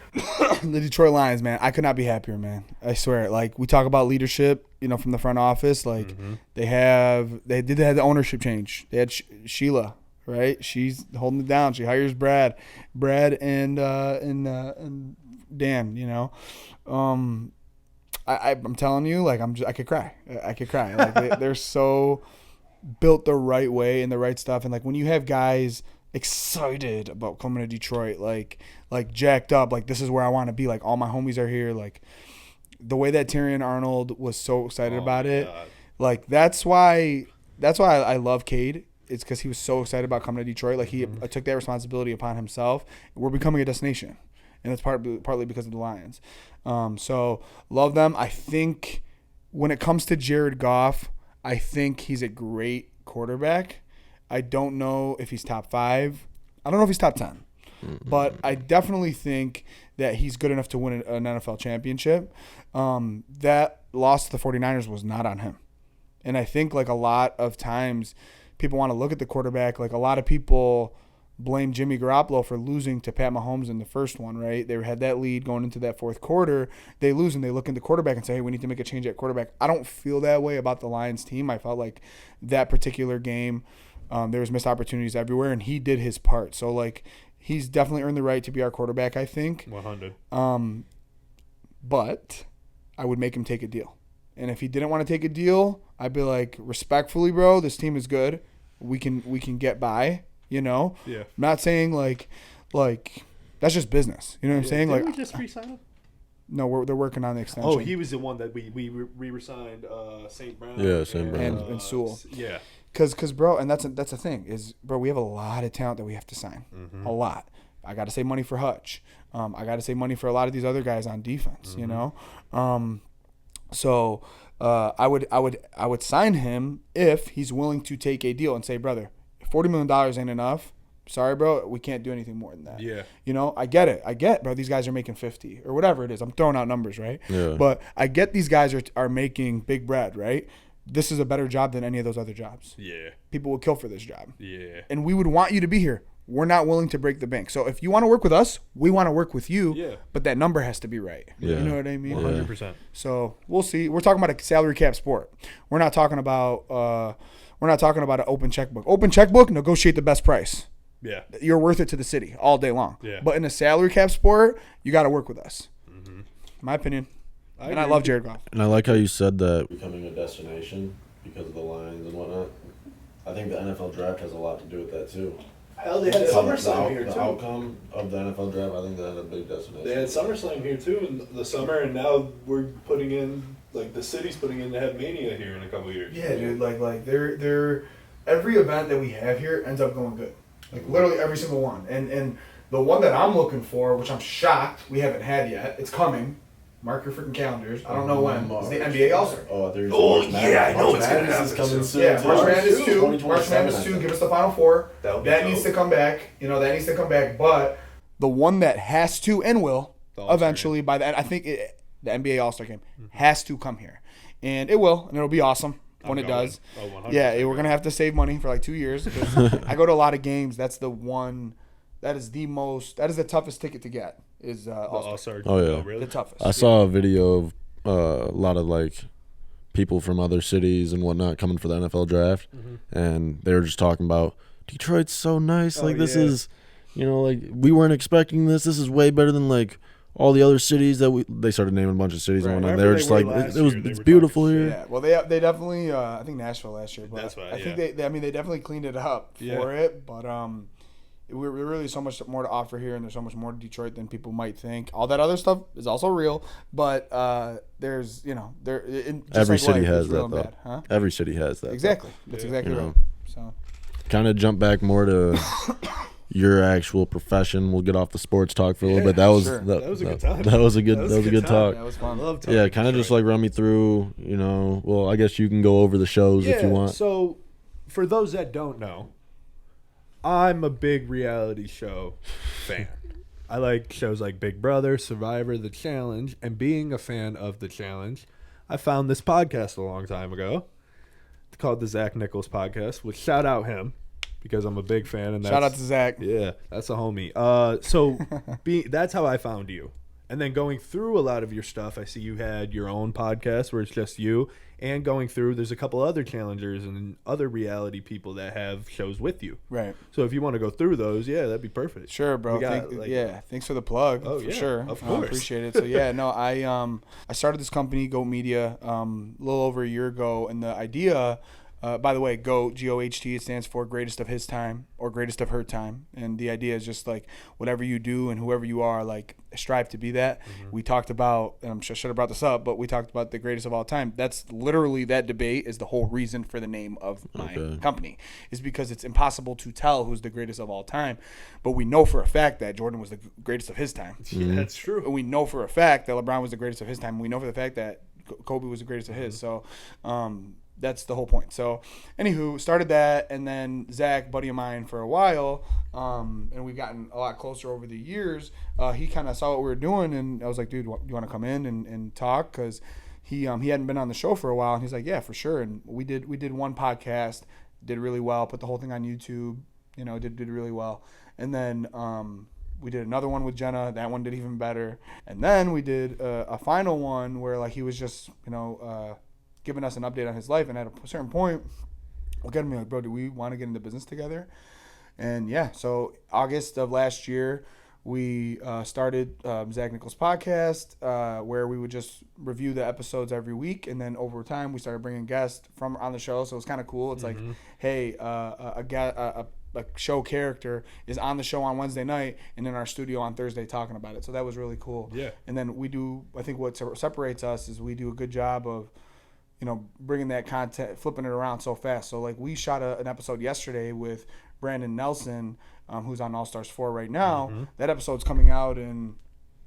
C: The Detroit Lions, man. I could not be happier, man. I swear. Like we talk about leadership, you know, from the front office. Like they have the ownership change. They had Sheila, right? She's holding it down. She hires Brad, and Dan. You know, I'm telling you, like I could cry. Like they're so built the right way and the right stuff. And like when you have guys excited about coming to Detroit, like jacked up, like this is where I want to be. Like all my homies are here. Like the way that Tyrion Arnold was so excited about it.
A: God.
C: Like that's why I love Cade. It's because he was so excited about coming to Detroit. Like he took that responsibility upon himself. We're becoming a destination, and it's partly because of the Lions. So love them. I think when it comes to Jared Goff, I think he's a great quarterback. I don't know if he's top 5. I don't know if he's top 10. But I definitely think that he's good enough to win an NFL championship. That loss to the 49ers was not on him. And I think like a lot of times people want to look at the quarterback. Like a lot of people blame Jimmy Garoppolo for losing to Pat Mahomes in the first one, right? They had that lead going into that fourth quarter. They lose and they look into quarterback and say, hey, we need to make a change at quarterback. I don't feel that way about the Lions team. I felt like that particular game, there was missed opportunities everywhere, and he did his part. So, like, he's definitely earned the right to be our quarterback, I think.
A: 100.
C: But I would make him take a deal. And if he didn't want to take a deal, I'd be like, respectfully, bro, this team is good. We can get by, you know?
A: Yeah.
C: I'm not saying, like that's just business. You know what I'm saying?
A: Didn't
C: Like,
A: we just re-sign him?
C: No, they're working on the extension.
A: Oh, he was the one that we re-signed St. Brown.
B: Yeah, St. Brown.
C: And Sewell.
A: Yeah.
C: Cause bro, and that's the thing is, bro, we have a lot of talent that we have to sign, a lot. I got to save money for Hutch. I got to save money for a lot of these other guys on defense. You know, so I would sign him if he's willing to take a deal and say, brother, if $40 million ain't enough. Sorry, bro, we can't do anything more than that.
A: Yeah.
C: You know, I get it, bro. These guys are making 50 or whatever it is. I'm throwing out numbers, right?
B: Yeah.
C: But I get these guys are making big bread, right? This is a better job than any of those other jobs.
A: Yeah.
C: People would kill for this job.
A: Yeah.
C: And we would want you to be here. We're not willing to break the bank. So if you want to work with us, we want to work with you.
A: Yeah.
C: But that number has to be right.
B: Yeah.
C: You know what I mean?
A: 100%.
C: So we'll see. We're talking about a salary cap sport. We're not talking about an open checkbook. Open checkbook, negotiate the best price.
A: Yeah.
C: You're worth it to the city all day long.
A: Yeah.
C: But in a salary cap sport, you got to work with us. My opinion. I love Jared Goff.
B: And I like how you said that.
D: Becoming a destination because of the Lions and whatnot. I think the NFL draft has a lot to do with that too.
A: Hell, they had SummerSlam here
D: The
A: too.
D: outcome of the NFL draft, I think that had a big destination.
A: They had SummerSlam here too in the summer, and now we're putting in, like, the city's putting in the Head Mania here in a couple of years.
C: Yeah, dude. Like they're every event that we have here ends up going good. Like literally every single one. And the one that I'm looking for, which I'm shocked we haven't had yet, it's coming. Mark your freaking calendars. I don't know when. It's the NBA All-Star.
D: Oh, there's
A: yeah, I know it's gonna happen
D: is coming soon.
C: Yeah, March Madness 2.
D: 2027,
C: March Madness 2. Give us the Final Four.
A: That
C: needs to come back. You know, that needs to come back. But the one that has to and will eventually by the end, I think the NBA All-Star game has to come here. And it will, and it'll be awesome when it does.
A: Oh, 100%.
C: Yeah, we're going to have to save money for like 2 years. Because I go to a lot of games. That's the one, that is the toughest ticket to get is All-Star.
B: Oh, yeah.
A: Really?
C: The toughest.
B: I saw a video of a lot of like people from other cities and whatnot coming for the NFL draft, and they were just talking about Detroit's so nice. Like this is, you know, like we weren't expecting this. This is way better than like all the other cities that they started naming a bunch of cities and whatnot. They were just like, it's beautiful here.
C: Yeah, well, they definitely, I think Nashville last year, but
A: That's right,
C: I think they definitely cleaned it up for it. But we're really so much more to offer here, and there's so much more to Detroit than people might think. All that other stuff is also real, but there's
B: every city has
C: real
B: that though.
C: bad, huh?
B: Every city has that.
C: Exactly. That's exactly right. So
B: kind of jump back more to your actual profession. We'll get off the sports talk for a little bit. That was
C: sure.
A: That was a good time.
B: That was a good talk.
C: that was fun.
A: I love talking
B: Yeah, kind of just like run me through. Well, I guess you can go over the shows if you want.
A: So, for those that don't know, I'm a big reality show fan. I like shows like Big Brother, Survivor, The Challenge, and being a fan of The Challenge, I found this podcast a long time ago. It's called the Zach Nichols Podcast, which shout out him because I'm a big fan. And
C: shout out to Zach.
A: Yeah, that's a homie. That's how I found you. And then going through a lot of your stuff, I see you had your own podcast where it's just you. And going through, there's a couple other challengers and other reality people that have shows with you.
C: Right.
A: So if you want to go through those, yeah, that'd be perfect.
C: Sure, bro. Thanks for the plug.
A: Oh,
C: for
A: yeah,
C: sure.
A: of course.
C: I appreciate it. So yeah, no, I started this company, Goht Media, a little over a year ago, and the idea. By the way, Goht, G-O-H-T, it stands for Greatest of His Time or Greatest of Her Time. And the idea is just like whatever you do and whoever you are, like strive to be that. Mm-hmm. We talked about, and I should have brought this up, but we talked about the greatest of all time. That's literally, that debate is the whole reason for the name of my company, is because it's impossible to tell who's the greatest of all time. But we know for a fact that Jordan was the greatest of his time.
A: Yeah, that's true.
C: And we know for a fact that LeBron was the greatest of his time. We know for the fact that Kobe was the greatest of his. So, that's the whole point. So, anywho, started that, and then Zach, buddy of mine for a while, and we've gotten a lot closer over the years. He kind of saw what we were doing, and I was like, dude, you want to come in and talk? Because he hadn't been on the show for a while, and he's like, yeah, for sure. And we did one podcast, did really well, put the whole thing on YouTube, did really well. And then we did another one with Jenna. That one did even better. And then we did a final one where like he was just, giving us an update on his life, and at a certain point, look at me like, bro, do we want to get into business together? And yeah, so August of last year, we started Zach Nichols Podcast, where we would just review the episodes every week, and then over time, we started bringing guests from on the show, so it's kind of cool. It's like, hey, a show character is on the show on Wednesday night and in our studio on Thursday talking about it, so that was really cool.
A: Yeah.
C: And then I think what separates us is we do a good job of bringing that content, flipping it around so fast. So, like, we shot an episode yesterday with Brandon Nelson, who's on All Stars 4 right now. Mm-hmm. That episode's coming out in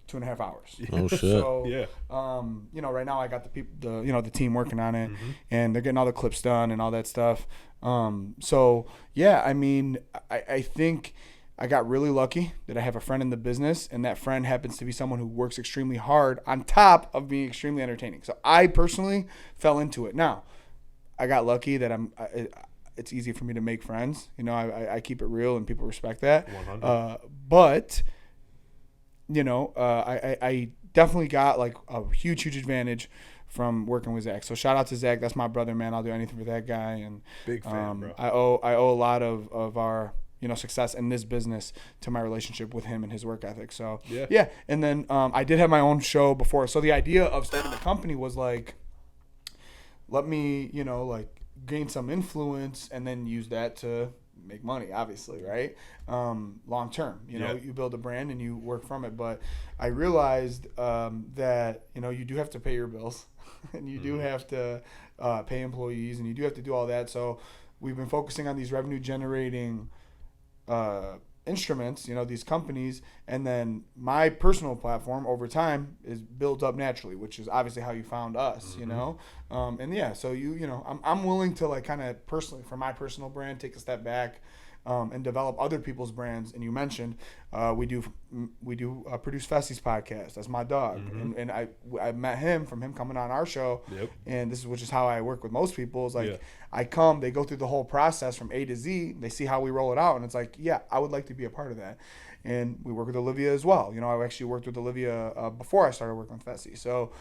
C: 2.5 hours.
B: Oh, shit.
C: So,
A: yeah.
C: Right now I got the team working on it, and they're getting all the clips done and all that stuff. So, yeah, I mean, I think I got really lucky that I have a friend in the business, and that friend happens to be someone who works extremely hard on top of being extremely entertaining. So I personally fell into it. Now, I got lucky that it's easy for me to make friends. I keep it real, and people respect that.
A: 100.
C: But I definitely got like a huge advantage from working with Zach. So shout out to Zach. That's my brother, man. I'll do anything for that guy. And
A: big fan, bro.
C: I owe a lot of our success in this business to my relationship with him and his work ethic. So yeah. And then I did have my own show before. So the idea of starting the company was like, let me, gain some influence and then use that to make money, obviously, right? Long term, you build a brand and you work from it. But I realized that, you do have to pay your bills and you do have to pay employees and you do have to do all that. So we've been focusing on these revenue generating instruments, these companies, and then my personal platform over time is built up naturally, which is obviously how you found us, and yeah, so I'm willing to like kind of personally for my personal brand take a step back and develop other people's brands. And you mentioned we do produce Fessy's podcast. That's my dog, and I met him from him coming on our show.
A: Yep.
C: And which is how I work with most people. Is like they go through the whole process from A to Z. They see how we roll it out, and it's like, yeah, I would like to be a part of that. And we work with Olivia as well. I actually worked with Olivia before I started working with Fessy. So.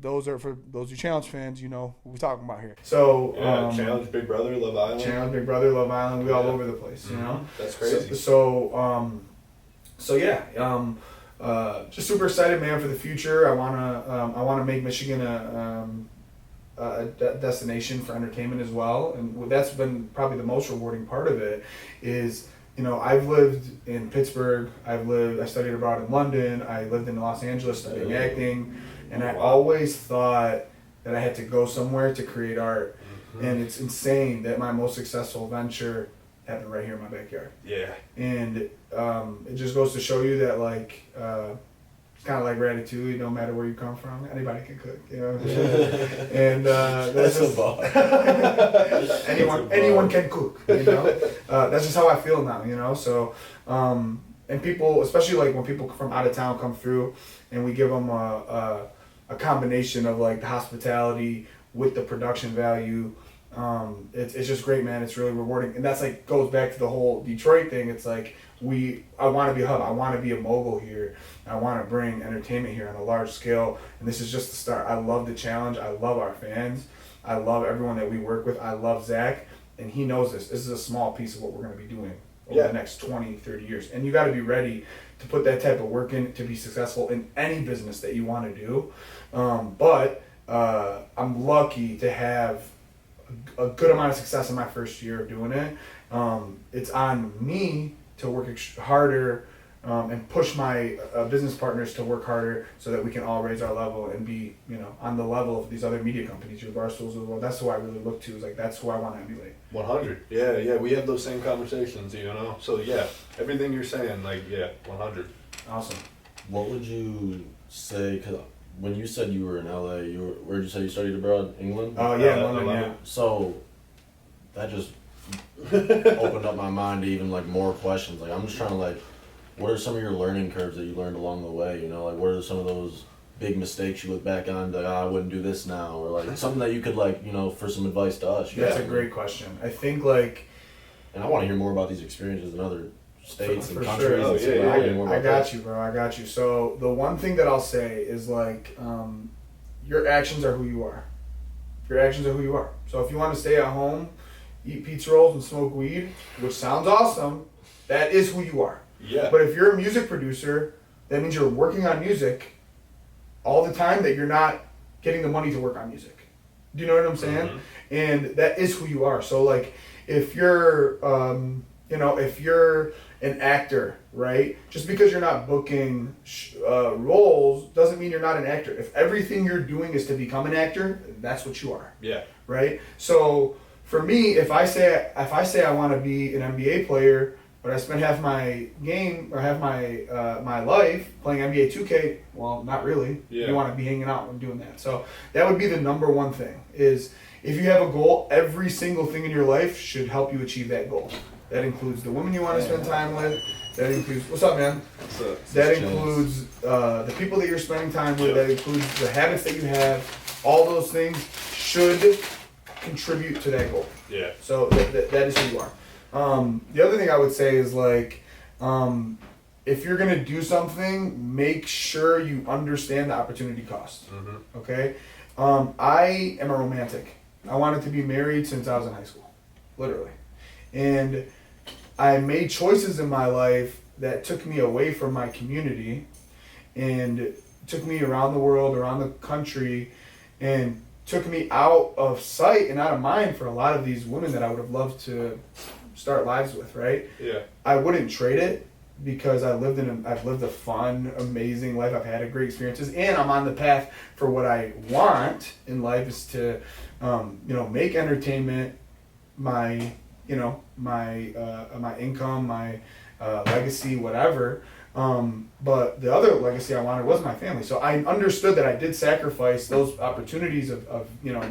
C: Those are for those who Challenge fans, what we're talking about here. So
A: Challenge, Big Brother, Love Island.
C: Challenge, Big Brother, Love Island. We all over the place,
A: That's crazy.
C: So yeah, just super excited, man, for the future. I wanna make Michigan a destination for entertainment as well, and that's been probably the most rewarding part of it is you know, I've lived in Pittsburgh. I studied abroad in London. I lived in Los Angeles studying acting, and I always thought that I had to go somewhere to create art. And it's insane that my most successful venture happened right here in my backyard.
A: Yeah.
C: And it just goes to show you that, like, it's kind of like Ratatouille. No matter where you come from, anybody can cook. You know what I'm saying? And that's just anyone can cook. You know, that's just how I feel now. You know, so and people, especially like when people from out of town come through, and we give them a combination of like the hospitality with the production value. It's just great, man. It's really rewarding, and that's like goes back to the whole Detroit thing. It's like I want to be a hub. I want to be a mogul here. I want to bring entertainment here on a large scale, and this is just the start. I love the challenge. I love our fans. I love everyone that we work with. I love Zach, and he knows this. This is a small piece of what we're going to be doing over the next 20, 30 years, and you got to be ready to put that type of work in to be successful in any business that you want to do. But I'm lucky to have a good amount of success in my first year of doing it. It's on me to work harder and push my business partners to work harder so that we can all raise our level and be, you know, on the level of these other media companies, your Barstools of the world. That's who I really look to. Is like, that's who I want to emulate.
A: 100. Yeah. We have those same conversations, you know. So yeah, everything you're saying, like, 100.
C: Awesome.
D: What would you say? Cause when you said you were in LA, where did you say you studied abroad? England?
C: Oh yeah, London. Yeah.
D: So that just opened up my mind to even like more questions. Like I'm just trying to like, what are some of your learning curves that you learned along the way? You know, like what are some of those big mistakes you look back on? Like, I wouldn't do this now, or like something that you could like, you know, for some advice to us.
C: That's a great question. I think like,
D: and I want to hear more about these experiences in other states and countries.
C: Sure.
D: Oh,
C: I got you, bro. I got you. So the one thing that I'll say is like, your actions are who you are. Your actions are who you are. So if you want to stay at home, eat pizza rolls and smoke weed, which sounds awesome, that is who you are.
A: Yeah.
C: But if you're a music producer, that means you're working on music all the time, that you're not getting the money to work on music. Do you know what I'm saying? Mm-hmm. And that is who you are. So like, if you're, if you're an actor, right? Just because you're not booking roles doesn't mean you're not an actor. If everything you're doing is to become an actor, that's what you are.
A: Yeah.
C: Right? So for me, if I say I want to be an NBA player, but I spend half my game or half my my life playing NBA 2K, well, not really.
A: Yeah.
C: You want to be hanging out and doing that. So that would be the number one thing is if you have a goal, every single thing in your life should help you achieve that goal. That includes the women you want to spend time with. That includes, what's up, man?
A: What's up?
C: That includes the people that you're spending time with. That includes the habits that you have. All those things should contribute to that goal.
A: Yeah.
C: So that is who you are. The other thing I would say is like, if you're gonna do something, make sure you understand the opportunity cost.
A: Mm-hmm.
C: Okay. I am a romantic. I wanted to be married since I was in high school, literally. And I made choices in my life that took me away from my community and took me around the world, around the country, and took me out of sight and out of mind for a lot of these women that I would have loved to start lives with, right?
A: Yeah.
C: I wouldn't trade it because I've lived a fun, amazing life. I've had great experiences, and I'm on the path for what I want in life is to, make entertainment my income, my legacy, whatever. But the other legacy I wanted was my family. So I understood that I did sacrifice those opportunities of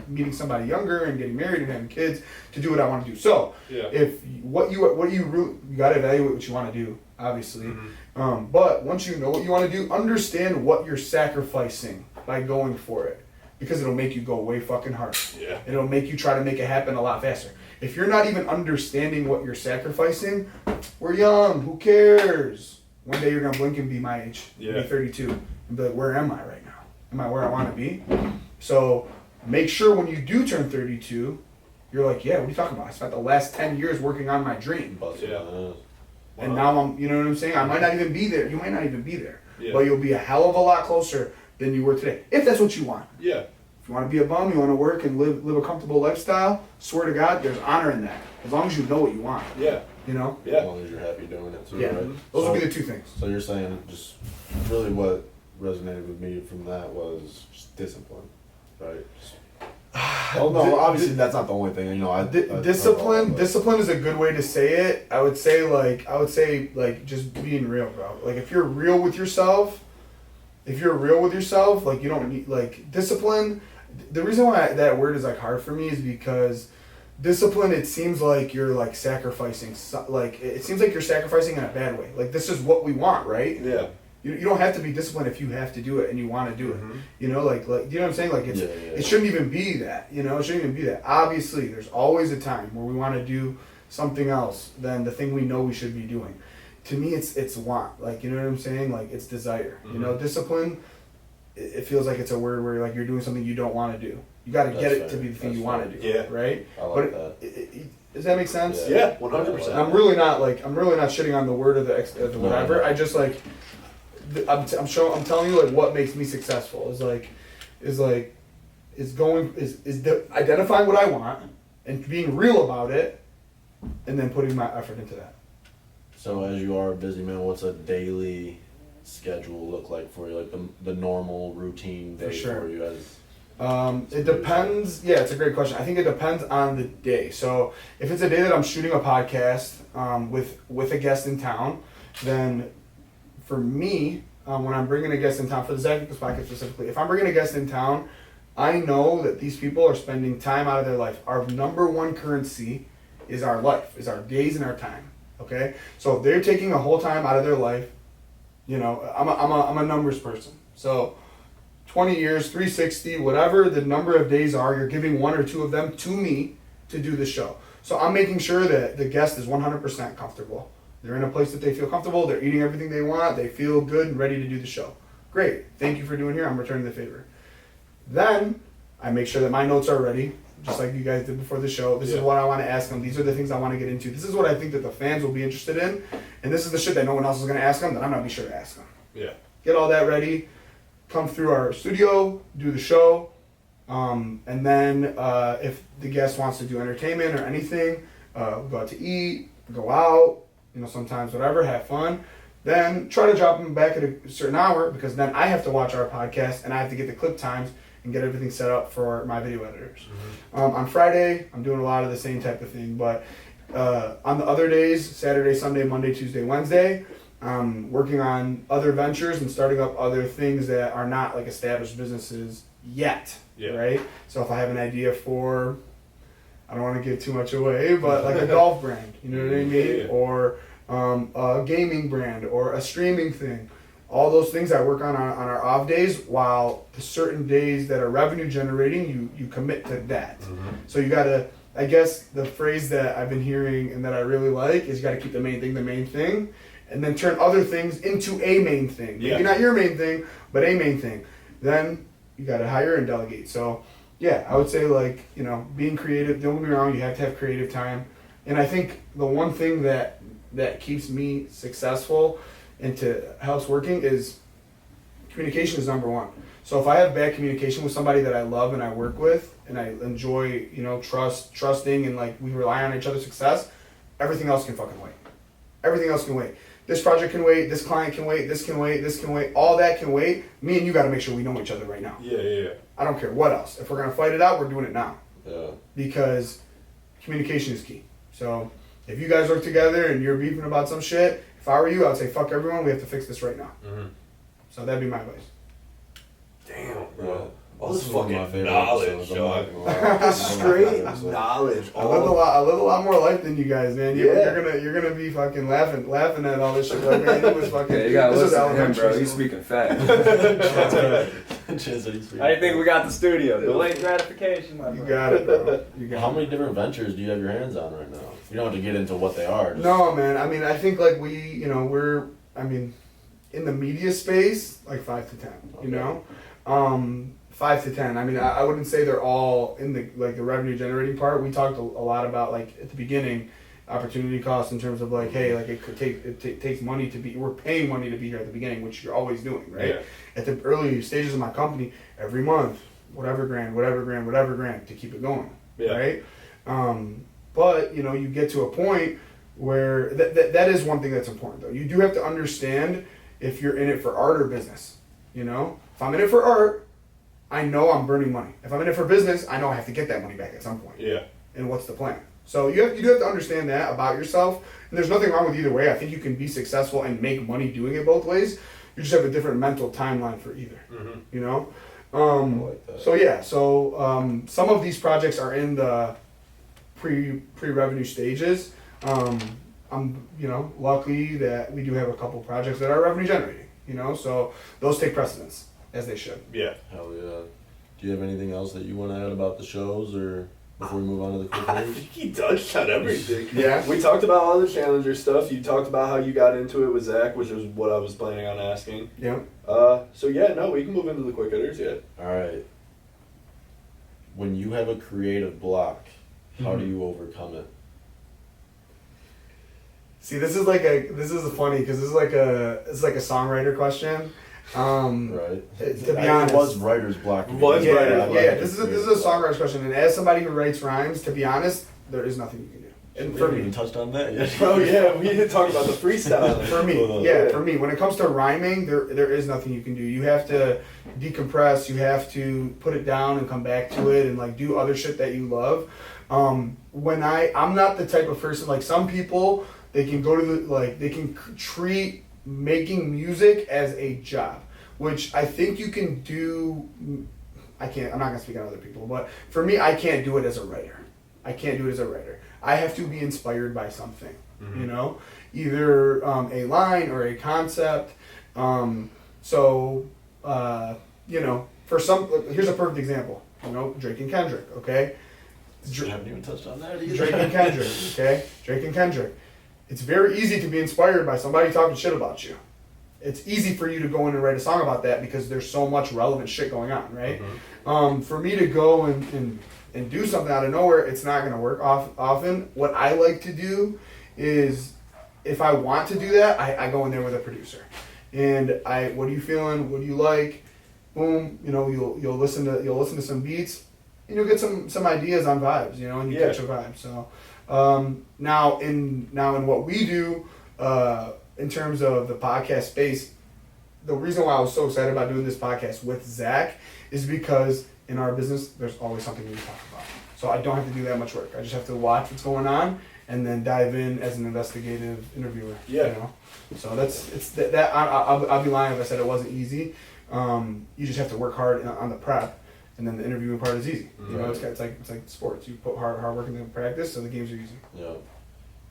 C: meeting somebody younger and getting married and having kids to do what I want to do. So if you got to evaluate what you want to do, obviously. Mm-hmm. But once you know what you want to do, understand what you're sacrificing by going for it, because it'll make you go way fucking hard.
A: Yeah. It'll
C: make you try to make it happen a lot faster. If you're not even understanding what you're sacrificing, we're young, who cares? One day you're going to blink and be my age, be 32, and be like, where am I right now? Am I where I want to be? So make sure when you do turn 32, you're like, yeah, what are you talking about? I spent the last 10 years working on my dream.
A: Yeah.
C: And now I'm, you know what I'm saying? I might not even be there. You might not even be there.
A: Yeah.
C: But you'll be a hell of a lot closer than you were today, if that's what you want.
A: Yeah.
C: If you want to be a bum, you want to work and live a comfortable lifestyle, swear to God, there's honor in that. As long as you know what you want.
A: Yeah.
C: You know?
D: Yeah. As long as you're happy doing it too,
C: Yeah.
D: right?
C: Those would be the two things.
D: So you're saying just really what resonated with me from that was just discipline, right? Oh no, obviously that's not the only thing. You know,
C: Discipline is a good way to say it. I would say like just being real, bro. Like if you're real with yourself, like you don't need like discipline. The reason why that word is like hard for me is because discipline, it seems like you're like sacrificing, like it seems like you're sacrificing in a bad way. Like this is what we want, right?
A: Yeah.
C: You don't have to be disciplined if you have to do it and you want to do it. You know, like you know what I'm saying? Like it shouldn't even be that. You know, it shouldn't even be that. Obviously, there's always a time where we want to do something else than the thing we know we should be doing. To me, it's want. Like, you know what I'm saying? Like it's desire. You know, discipline. It feels like it's a word where like you're doing something you don't want to do. You got to get it to be the thing you want to do. Yeah. Right.
D: I like that.
C: Does that make sense?
A: Yeah, 100%.
C: I'm really not shitting on the word or the whatever. No. I just like. I'm telling you like what makes me successful is identifying what I want and being real about it, and then putting my effort into that.
D: So as you are a busy man, what's a daily schedule look like for you? Like the normal routine day for you as.
C: It depends. Yeah, it's a great question. I think it depends on the day. So if it's a day that I'm shooting a podcast with a guest in town, then for me, when I'm bringing a guest in town, for the Zach Nichols podcast specifically, if I'm bringing a guest in town, I know that these people are spending time out of their life. Our number one currency is our life, is our days and our time. Okay? So if they're taking a whole time out of their life, you know, I'm a numbers person. So 20 years, 360, whatever the number of days are, you're giving one or two of them to me to do the show. So I'm making sure that the guest is 100% comfortable. They're in a place that they feel comfortable. They're eating everything they want. They feel good and ready to do the show. Great. Thank you for doing here. I'm returning the favor. Then I make sure that my notes are ready, just like you guys did before the show. This is what I want to ask them. These are the things I want to get into. This is what I think that the fans will be interested in. And this is the shit that no one else is going to ask them that I'm going to be sure to ask them.
A: Yeah.
C: Get all that ready. Come through our studio. Do the show. And then if the guest wants to do entertainment or anything, go out to eat, go out. You know, sometimes whatever, have fun. Then try to drop them back at a certain hour because then I have to watch our podcast and I have to get the clip times and get everything set up for my video editors. On Friday, I'm doing a lot of the same type of thing, but on the other days, Saturday, Sunday, Monday, Tuesday, Wednesday, I'm working on other ventures and starting up other things that are not like established businesses yet, right? So if I have an idea for, I don't want to give too much away, but like a golf brand, you know what I mean? Or a gaming brand or a streaming thing. All those things I work on our off days, while the certain days that are revenue generating, you commit to that. So you got to, I guess the phrase that I've been hearing and that I really like is you got to keep the main thing, and then turn other things into a main thing. Maybe not your main thing, but a main thing. Then you got to hire and delegate. So yeah, I would say like, you know, being creative, don't get me wrong, you have to have creative time. And I think the one thing that keeps me successful and helps working is communication is number one. So if I have bad communication with somebody that I love and I work with and I enjoy, you know, trusting and like we rely on each other's success, everything else can fucking wait. Everything else can wait. This project can wait, this client can wait, this can wait, this can wait, all that can wait. Me and you got to make sure we know each other right now.
A: Yeah.
C: I don't care what else. If we're going to fight it out, we're doing it now.
D: Yeah.
C: Because communication is key. So if you guys work together and you're beefing about some shit, if I were you, I would say, fuck everyone, we have to fix this right now. So that'd be my advice.
A: Damn, bro. All this
D: is one of my
A: fucking
D: favorite
A: knowledge,
D: episodes.
A: Straight knowledge.
C: I live a lot more life than you guys, man. You're gonna be fucking laughing at all this shit. Like, man, he was fucking.
E: Yeah, you gotta listen to him, bro. He's speaking facts. How do you think we got the studio? Delayed gratification, my
C: You got it, bro.
D: How many different ventures do you have your hands on right now? You don't have to get into what they are.
C: No, man. I mean, I think like we're in the media space, like 5 to 10.
D: Okay.
C: You know, 5 to 10. I mean, I wouldn't say they're all in the revenue generating part. We talked a lot about like at the beginning, opportunity costs in terms of like, hey, like it takes money to be. We're paying money to be here at the beginning, which you're always doing, right?
A: Yeah.
C: At the early stages of my company, every month whatever grand to keep it going,
A: Yeah.
C: right? But you know, you get to a point where that is one thing that's important though. You do have to understand if you're in it for art or business. You know, if I'm in it for art, I know I'm burning money. If I'm in it for business, I know I have to get that money back at some point.
A: Yeah.
C: And what's the plan? So you do have to understand that about yourself. And there's nothing wrong with either way. I think you can be successful and make money doing it both ways. You just have a different mental timeline for either.
A: Mm-hmm.
C: You know.
D: I like that.
C: So yeah. So some of these projects are in the pre-revenue stages. I'm lucky that we do have a couple projects that are revenue generating. You know, so those take precedence as they should.
A: Yeah.
D: Hell yeah. Do you have anything else that you want to add about the shows, or before we move on to the quick
A: I
D: hitters?
A: think he touched on everything.
C: Yeah.
A: We talked about all the Challenger stuff. You talked about how you got into it with Zach, which was what I was planning on asking.
C: Yeah.
A: So yeah, no, we can move into the quick hitters. Yeah.
D: All right. When you have a creative block, how do you overcome it?
C: See, this is funny because this is like a songwriter question.
D: Right.
C: To be honest,
D: it was writer's block.
A: Was
C: yeah,
A: writer's
C: yeah,
A: block.
C: yeah. This is a songwriter's question, and as somebody who writes rhymes, to be honest, there is nothing you can do. And
D: We
C: for
D: haven't
C: me,
D: even touched on that yet.
A: Oh yeah, we didn't talk about the freestyle.
C: for me, when it comes to rhyming, there is nothing you can do. You have to decompress. You have to put it down and come back to it, and like do other shit that you love. I'm not the type of person like some people. They can go to they can treat making music as a job, which I think you can do. I'm not gonna speak on other people, but for me, I can't do it as a writer. I have to be inspired by something, you know, either a line or a concept. For some, here's a perfect example. You know, Drake and Kendrick. Okay.
D: We haven't even touched on that either.
C: Drake and Kendrick, okay? Drake and Kendrick. It's very easy to be inspired by somebody talking shit about you. It's easy for you to go in and write a song about that because there's so much relevant shit going on, right? For me to go and do something out of nowhere, it's not going to work often. What I like to do is, if I want to do that, I go in there with a producer. And what are you feeling? What do you like? Boom, you know, you'll listen to some beats. And you'll get some ideas on vibes, you know, and you catch a vibe. So now in what we do in terms of the podcast space, the reason why I was so excited about doing this podcast with Zach is because in our business there's always something we can talk about. So I don't have to do that much work. I just have to watch what's going on and then dive in as an investigative interviewer.
A: Yeah.
C: You know, so I'll be lying if I said it wasn't easy. You just have to work hard on the prep. And then the interviewing part is easy. You know, it's like sports. You put hard work into practice, so the games are easy.
D: Yeah.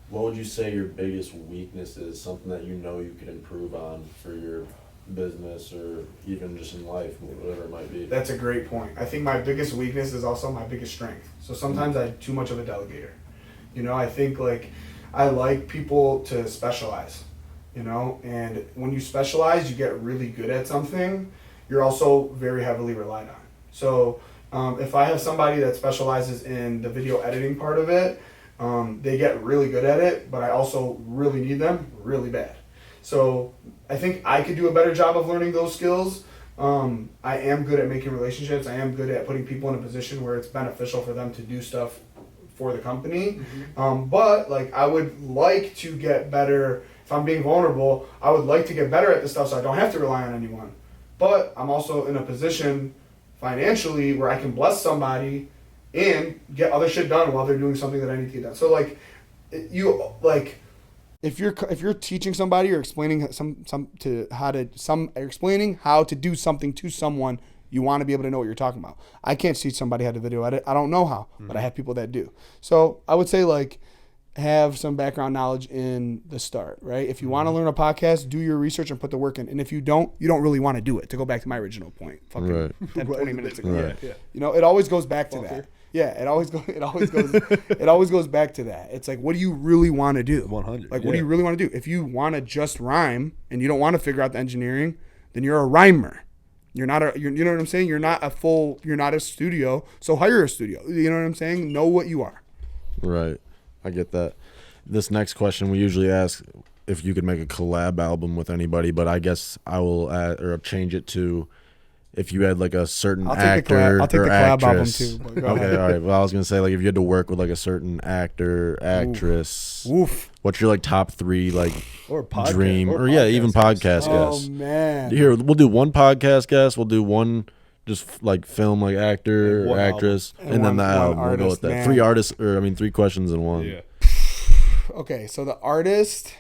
D: What would you say your biggest weakness is? Something that you know you could improve on for your business or even just in life, whatever it might be.
C: That's a great point. I think my biggest weakness is also my biggest strength. So sometimes I'm too much of a delegator. You know, I think I like people to specialize. You know, and when you specialize, you get really good at something. You're also very heavily relied on. So if I have somebody that specializes in the video editing part of it, they get really good at it, but I also really need them really bad. So I think I could do a better job of learning those skills. I am good at making relationships. I am good at putting people in a position where it's beneficial for them to do stuff for the company. But I would like to get better. If I'm being vulnerable, I would like to get better at this stuff so I don't have to rely on anyone. But I'm also in a position financially where I can bless somebody and get other shit done while they're doing something that I need to get done. So if you're teaching somebody or explaining explaining how to do something to someone, you want to be able to know what you're talking about. I can't teach somebody how to video edit. I don't know how, but I have people that do. So I would say have some background knowledge in the start, right? If you want to learn a podcast, do your research and put the work in. And if you don't really want to do it, to go back to my original point.
B: Right.
C: 10, 20 minutes ago.
B: Right.
A: Yeah.
C: You know, it always goes back to that. Yeah, it always goes back to that. It's like, what do you really want to do?
A: 100.
C: What do you really want to do? If you want to just rhyme and you don't want to figure out the engineering, then you're a rhymer. You know what I'm saying? You're not a studio, so hire a studio. You know what I'm saying? Know what you are.
B: Right. I get that. This next question, we usually ask if you could make a collab album with anybody, but I guess I will add or change it to, if you had like a certain
C: I'll
B: actor
C: I'll take
B: or
C: the collab album
B: actress.
C: too. But go
B: Okay,
C: ahead.
B: all right. Well, I was gonna say like if you had to work with like a certain actor, actress.
C: Woof.
B: What's your like top 3 like
A: Or podcast,
B: dream or yeah, even podcast
C: Oh
B: guests?
C: man.
B: Here, we'll do one podcast guest. We'll do one just like film like actor
A: And
B: or
A: one
B: actress,
C: album.
B: and then
C: And
B: the
C: one
B: album. We'll go
C: artist,
B: with that.
C: man.
B: 3 artists, or I mean 3 questions in one.
A: Yeah.
C: Okay, so the artist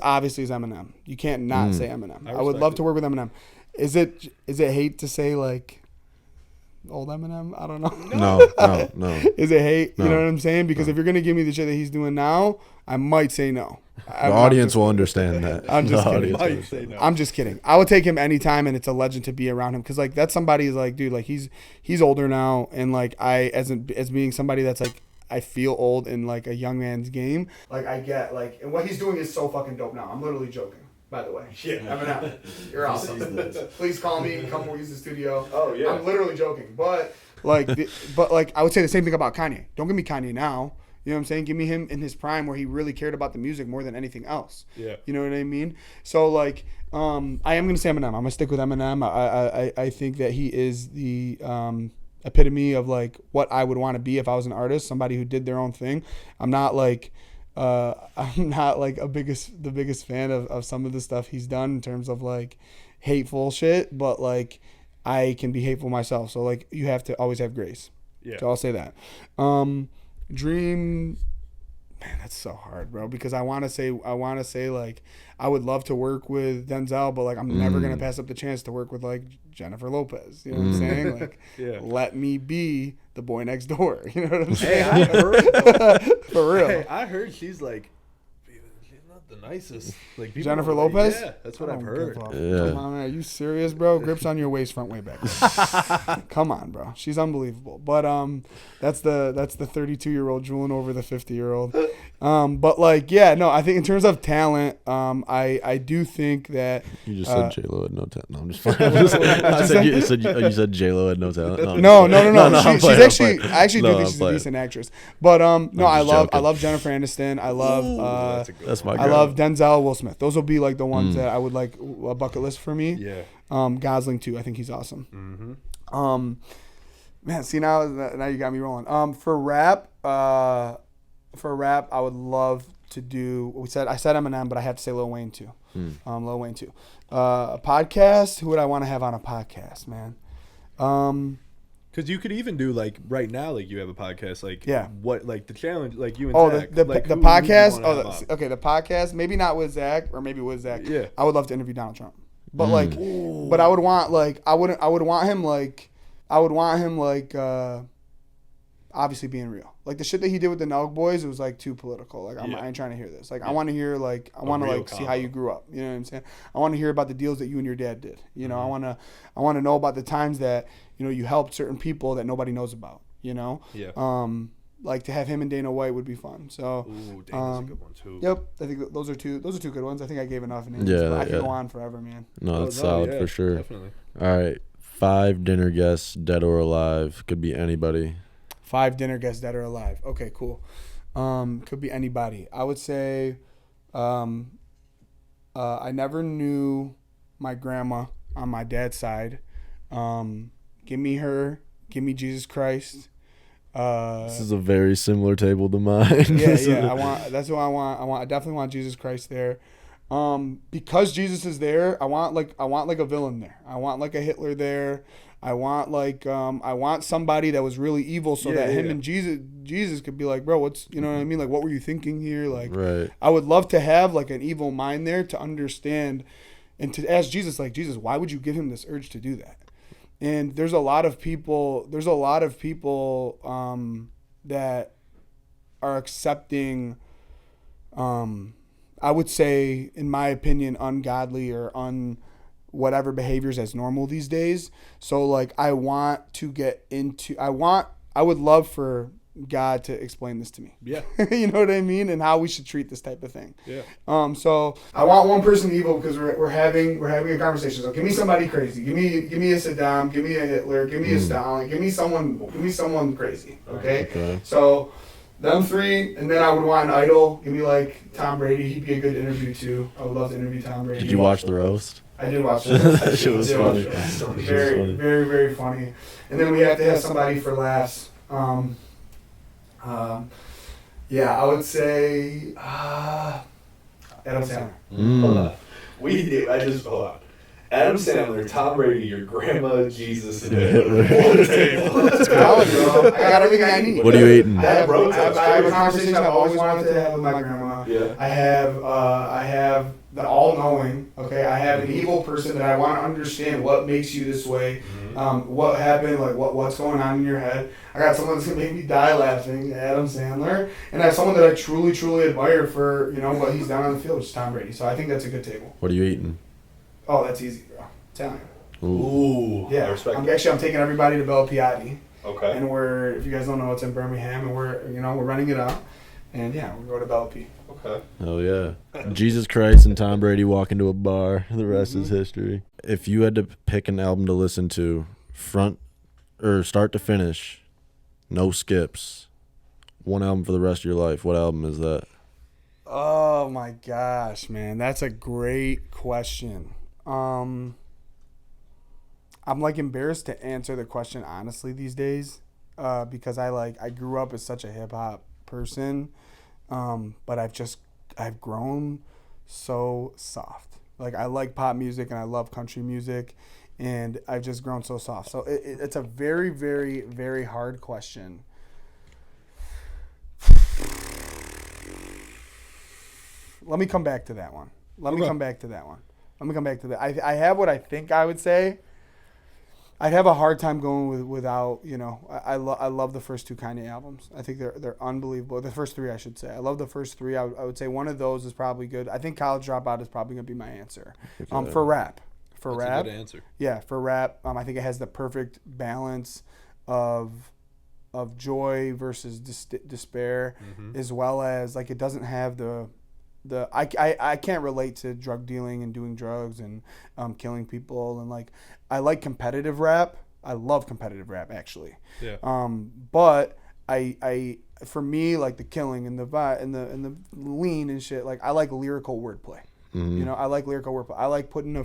C: obviously is Eminem. You can't not say Eminem. I would
A: respect
C: love
A: it.
C: to work with Eminem. Is it hate to say like old Eminem? I don't know.
B: No.
C: Is it hate?
B: No.
C: You know what I'm saying? Because if you're gonna give me the shit that he's doing now, I might say no.
B: The audience will understand that.
C: I'm just
B: The
C: kidding.
B: audience will
A: Might
B: understand.
A: say no.
C: I'm just kidding. I would take him anytime, and it's a legend to be around him because like that's somebody is like, dude, like he's older now, and like I as being somebody that's like I feel old in like a young man's game. Like I get like, and what he's doing is so fucking dope now. I'm literally joking. By the way, yeah, Eminem, you're awesome. Please call me and come use the studio.
E: Oh yeah.
C: I'm literally joking, but like, I would say the same thing about Kanye. Don't give me Kanye now. You know what I'm saying? Give me him in his prime where he really cared about the music more than anything else.
A: Yeah.
C: You know what I mean? So like, I am gonna say Eminem. I'm gonna stick with Eminem. I think that he is the epitome of like what I would want to be if I was an artist, somebody who did their own thing. I'm not like the biggest fan of some of the stuff he's done in terms of like hateful shit, but like I can be hateful myself. So like you have to always have grace.
A: Yeah.
C: So I'll say that. Dream, man, that's so hard, bro. Because I want to say like I would love to work with Denzel, but like I'm never gonna pass up the chance to work with like Jennifer Lopez. You know what I'm saying? Like,
A: Yeah.
C: let me be the boy next door. You know what I'm
A: Hey,
C: saying?
A: I heard.
C: For real.
A: Hey, I heard she's like, she's not the nicest. Like people
C: Jennifer
A: don't like-
C: Lopez?
A: Yeah, that's what
C: I
A: I've
C: don't
A: heard.
C: give a fuck.
B: Yeah.
C: Come on, man. Are you serious, bro? Grips on your waist, front way back. Come on, bro. She's unbelievable. But that's the 32-year-old drooling over the 50-year-old. But like, yeah, no, I think in terms of talent, I do think that
B: You just said J-Lo had no talent. No, I'm just playing. I said you said J-Lo had no talent.
C: No.
B: I'm
C: She's
B: playing, I'm
C: actually,
B: playing.
C: I actually
B: No,
C: do think
B: I'm
C: she's a
B: playing.
C: decent actress. But no, I
B: just
C: love
B: joking.
C: Jennifer Aniston. I love
A: That's a good
B: That's my
A: one.
B: girl.
C: I love Denzel, Will Smith. Those will be like the ones that I would like a bucket list for me.
A: Yeah.
C: Gosling too. I think he's awesome. Man, see now you got me rolling. For rap, I would love to do. I said Eminem, but I have to say Lil Wayne too. Lil Wayne too. A podcast. Who would I want to have on a podcast, man?
A: Because you could even do like right now, like you have a podcast, like
C: Yeah.
A: what, like the challenge, like you and
C: Oh,
A: Zach.
C: the
A: like,
C: the
A: who
C: podcast.
A: you wanna have on?
C: Okay, the podcast. Maybe not with Zach, or maybe with Zach.
A: Yeah.
C: I would love to interview Donald Trump, but like, but I would want like I would want him like obviously being real. Like the shit that he did with the Nelk Boys, it was like too political. Like
A: Yeah.
C: I ain't trying to hear this. Like I want to hear like I want to
A: real
C: like see how
A: combo.
C: you grew up. You know what I'm saying? I want to hear about the deals that you and your dad did. You know, I want to know about the times that you helped certain people that nobody knows about. You know.
A: Yeah.
C: Like to have him and Dana White would be fun. So.
A: Ooh, Dana's a good one too.
C: Yep, I think those are two good ones. I think I gave enough names.
B: Yeah,
C: but I could
B: yeah.
C: go on forever, man.
B: No, that's solid
A: yeah,
B: for sure.
A: Definitely.
B: All right, 5 dinner guests, dead or alive. Could be anybody.
C: 5 dinner guests that are alive. Okay, cool. Could be anybody. I would say, I never knew my grandma on my dad's side. Give me her. Give me Jesus Christ.
B: This is a very similar table to mine.
C: Yeah. That's what I want. I definitely want Jesus Christ there. Because Jesus is there, I want like a villain there. I want like a Hitler there. I want somebody that was really evil, so that him and Jesus could be like, bro, what's, you know what I mean? Like, what were you thinking here? Like,
B: Right.
C: I would love to have like an evil mind there to understand and to ask Jesus, like, Jesus, why would you give him this urge to do that? And there's a lot of people that are accepting, I would say, in my opinion, ungodly or whatever behaviors as normal these days. So like I would love for God to explain this to me.
A: Yeah.
C: You know what I mean? And how we should treat this type of thing.
A: Yeah.
C: So I want one person evil because we're having a conversation. So give me somebody crazy. Give me a Saddam. Give me a Hitler. Give me a Stalin. Give me someone crazy. Okay. So them 3, and then I would want an idol. Give me like Tom Brady. He'd be a good interview too. I would love to interview Tom Brady.
B: Did you watch the roast?
C: I did watch it.
B: That shit was funny.
C: Very, very, very funny. And then we have to have somebody for laughs. Yeah, I would say Adam Sandler.
A: Hold on. Hold on. Adam Sandler, Tom Brady, your grandma, Jesus, and one table.
C: I got everything I need.
B: What are you eating?
C: I have a conversation I've always wanted to have with my grandma.
A: Yeah.
C: I have the all-knowing. Okay, I have an evil person that I want to understand what makes you this way, what happened, like what's going on in your head. I got someone that's gonna make me die laughing, Adam Sandler, and I have someone that I truly, truly admire for what he's done on the field, which is Tom Brady. So I think that's a good table.
B: What are you eating?
C: Oh, that's easy, bro. Italian.
A: Ooh.
C: Yeah,
A: I respect
C: I'm
A: that.
C: taking everybody to Bel Piatti.
A: Okay.
C: And if you guys don't know, it's in Birmingham, and we're running it up. And yeah, we'll go to Bel P.
A: Okay.
B: Oh yeah. Jesus Christ and Tom Brady walk into a bar. The rest is history. If you had to pick an album to listen to, front or start to finish, no skips, one album for the rest of your life, what album is that?
C: Oh my gosh, man, that's a great question. I'm like embarrassed to answer the question honestly these days, because I grew up as such a hip hop person, but I've grown so soft. Like I like pop music and I love country music, and I've just grown so soft. So it's a very, very, very hard question. Let me come back to that one. Let me come back to that. I have what I think I would say. I'd have a hard time going without, I love the first two Kanye albums. I think they're unbelievable. The first three, I should say. I love the first three. I would say one of those is probably good. I think College Dropout is probably going to be my answer. For rap.
A: That's a good answer.
C: Yeah, for rap, I think it has the perfect balance of joy versus despair, as well as like it doesn't have I can't relate to drug dealing and doing drugs and killing people, and like I like competitive rap. I love competitive rap actually. Yeah. But I for me, like the killing and the vibe and the lean and shit, like I like lyrical wordplay. I like lyrical wordplay. I like putting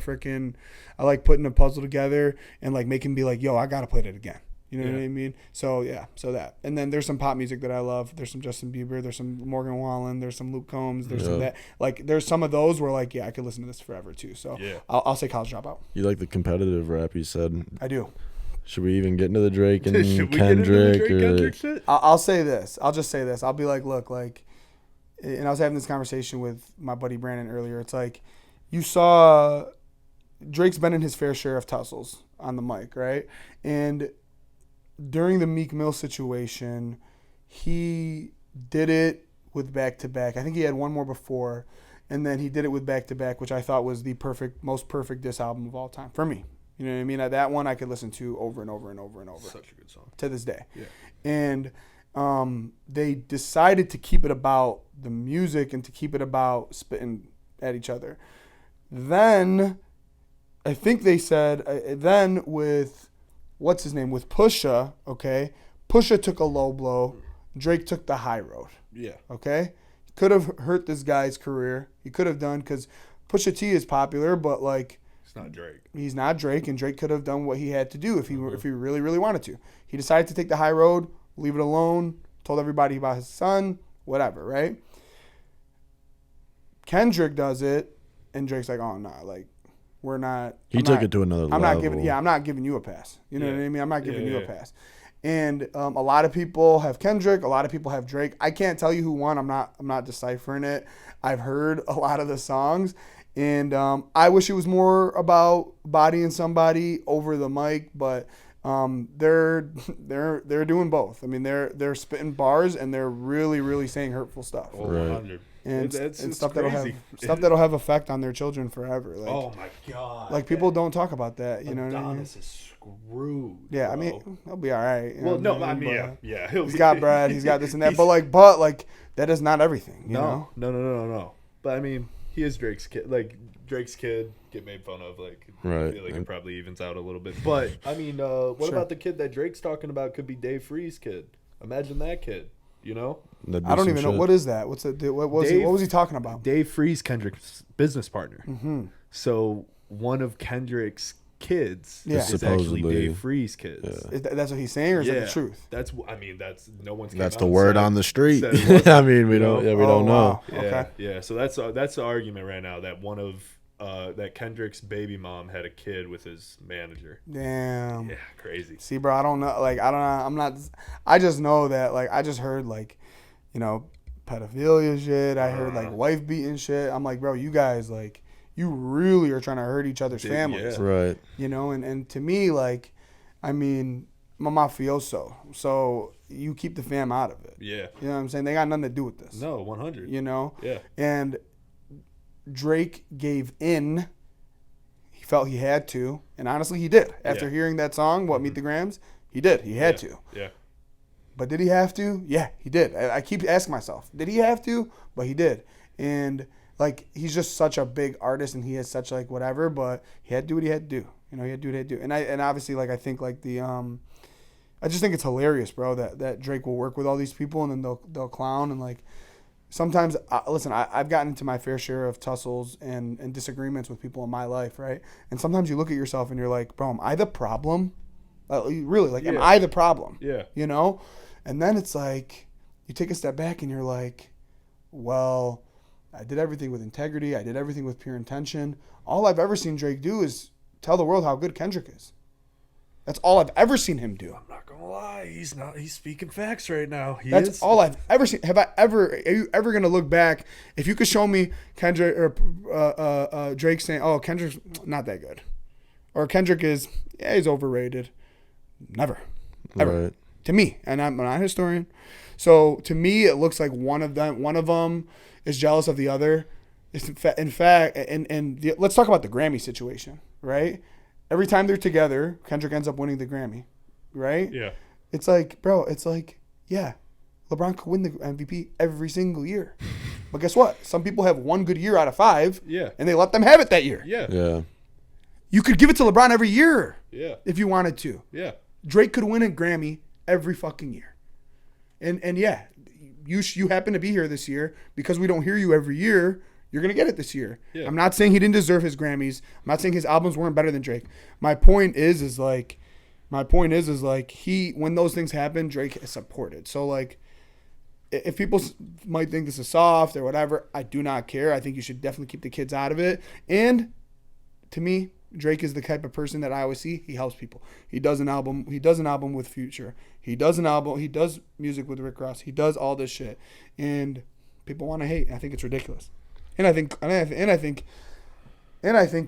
C: a puzzle together and like making me like, yo, I gotta play that again. You know what I mean? So yeah, that. And then there's some pop music that I love. There's some Justin Bieber. There's some Morgan Wallen. There's some Luke Combs. There's some that. Like there's some of those where like, yeah, I could listen to this forever too. So I'll say College Dropout.
B: You like the competitive rap, you said.
C: I do.
B: Should we even get into the Drake and Kendrick?
A: Shit?
C: I'll say this. I'll just say this. I'll be like, look, like, and I was having this conversation with my buddy Brandon earlier. It's like, you saw Drake's been in his fair share of tussles on the mic, right? And during the Meek Mill situation, he did it with back-to-back. I think he had one more before, and then he did it with back-to-back, which I thought was the most perfect diss album of all time for me. You know what I mean? That one I could listen to over and over and over and over.
A: Such a good song.
C: To this day.
A: Yeah.
C: And they decided to keep it about the music and to keep it about spitting at each other. Then, I think they said, then with... what's his name? With Pusha, okay? Pusha took a low blow. Drake took the high road.
A: Yeah.
C: Okay? Could have hurt this guy's career. He could have done, because Pusha T is popular, but like...
A: It's not Drake.
C: He's not Drake, and Drake could have done what he had to do if he really, really wanted to. He decided to take the high road, leave it alone, told everybody about his son, whatever, right? Kendrick does it, and Drake's like, oh, nah, like... we're not.
B: He took it to another level.
C: I'm not giving you a pass. You know what I mean? I'm not giving you a pass. And a lot of people have Kendrick. A lot of people have Drake. I can't tell you who won. I'm not deciphering it. I've heard a lot of the songs, and I wish it was more about bodying somebody over the mic. But they're doing both. I mean, they're spitting bars and they're really, really saying hurtful stuff.
A: Oh, 100.
C: And
A: it's
C: stuff
A: crazy.
C: that'll have effect on their children forever. Like,
A: oh my god!
C: Like people don't talk about that. You know what I mean?
A: Adonis is screwed.
C: Yeah,
A: bro.
C: I mean he'll be all right.
A: Well, no, I mean yeah.
C: He's got bread. He's got this and that. But like that is not everything. You know?
A: No. But I mean, he is Drake's kid. Like Drake's kid get made fun of. Like I feel like it probably evens out a little bit. But I mean, what about the kid that Drake's talking about? Could be Dave Free's kid. Imagine that kid. You know?
C: I don't even know. What is that? What was he talking about?
A: Dave Freeze, Kendrick's business partner.
C: Mm-hmm.
A: So one of Kendrick's kids
C: Yeah.
A: is
B: Supposedly.
A: actually Dave Free's kids.
B: Yeah.
C: That's what he's saying, or is that the truth?
A: That's no one's.
B: That's
A: came
B: the
A: out
B: word
A: and
B: on the street.
A: said it wasn't,
B: I mean, we
A: you
B: don't.
A: know?
B: Yeah, we don't know.
C: Wow.
A: Yeah,
C: Okay.
A: yeah. So that's the argument right now that one of that Kendrick's baby mom had a kid with his manager.
C: Damn.
A: Yeah, crazy.
C: See, bro, I don't know. Like, I don't know. I'm not. I just know that. Like, I just heard like, pedophilia shit. I heard like wife beating shit. I'm like, bro, you guys like, you really are trying to hurt each other's families.
A: Yeah.
B: Right.
C: And to me, like, I mean, my mafioso. So you keep the fam out of it.
A: Yeah.
C: You know what I'm saying? They got nothing to do with this.
A: No, 100.
C: Yeah.
A: Yeah.
C: And Drake gave in. He felt he had to, and honestly, he did. After hearing that song, Meet the Grams, he did. He had to.
A: Yeah.
C: But did he have to? Yeah, he did. I keep asking myself, did he have to? But he did. And like, he's just such a big artist, and he has such like whatever. But he had to do what he had to do. He had to do what he had to do. And obviously, like, I think like I just think it's hilarious, bro, that Drake will work with all these people, and then they'll clown and like. Sometimes, listen, I've gotten into my fair share of tussles and disagreements with people in my life, right? And sometimes you look at yourself and you're like, bro, am I the problem? Really, like, am I the problem?
A: Yeah.
C: And then it's like, you take a step back and you're like, well, I did everything with integrity. I did everything with pure intention. All I've ever seen Drake do is tell the world how good Kendrick is. That's all I've ever seen him do.
A: I'm not gonna lie, he's speaking facts right now.
C: That's all I've ever seen. Are you ever gonna look back? If you could show me Kendrick or Drake saying, "Oh, Kendrick's not that good," or Kendrick he's overrated. Never, ever.
B: Right.
C: To me, and I'm not a historian, so to me it looks like one of them is jealous of the other. In fact, let's talk about the Grammy situation, right? Every time they're together, Kendrick ends up winning the Grammy, right?
A: Yeah.
C: It's like, bro, yeah, LeBron could win the MVP every single year. But guess what? Some people have one good year out of 5, and they let them have it that year.
A: Yeah.
B: Yeah.
C: You could give it to LeBron every year if you wanted to.
A: Yeah.
C: Drake could win a Grammy every fucking year. And yeah, you happen to be here this year because we don't hear you every year. You're going to get it this year.
A: Yeah.
C: I'm not saying he didn't deserve his Grammys. I'm not saying his albums weren't better than Drake. My point is like when those things happen, Drake is supported. So like, if people might think this is soft or whatever, I do not care. I think you should definitely keep the kids out of it. And to me, Drake is the type of person that I always see. He helps people. He does an album with Future. He does music with Rick Ross. He does all this shit. And people want to hate. I think it's ridiculous. And I think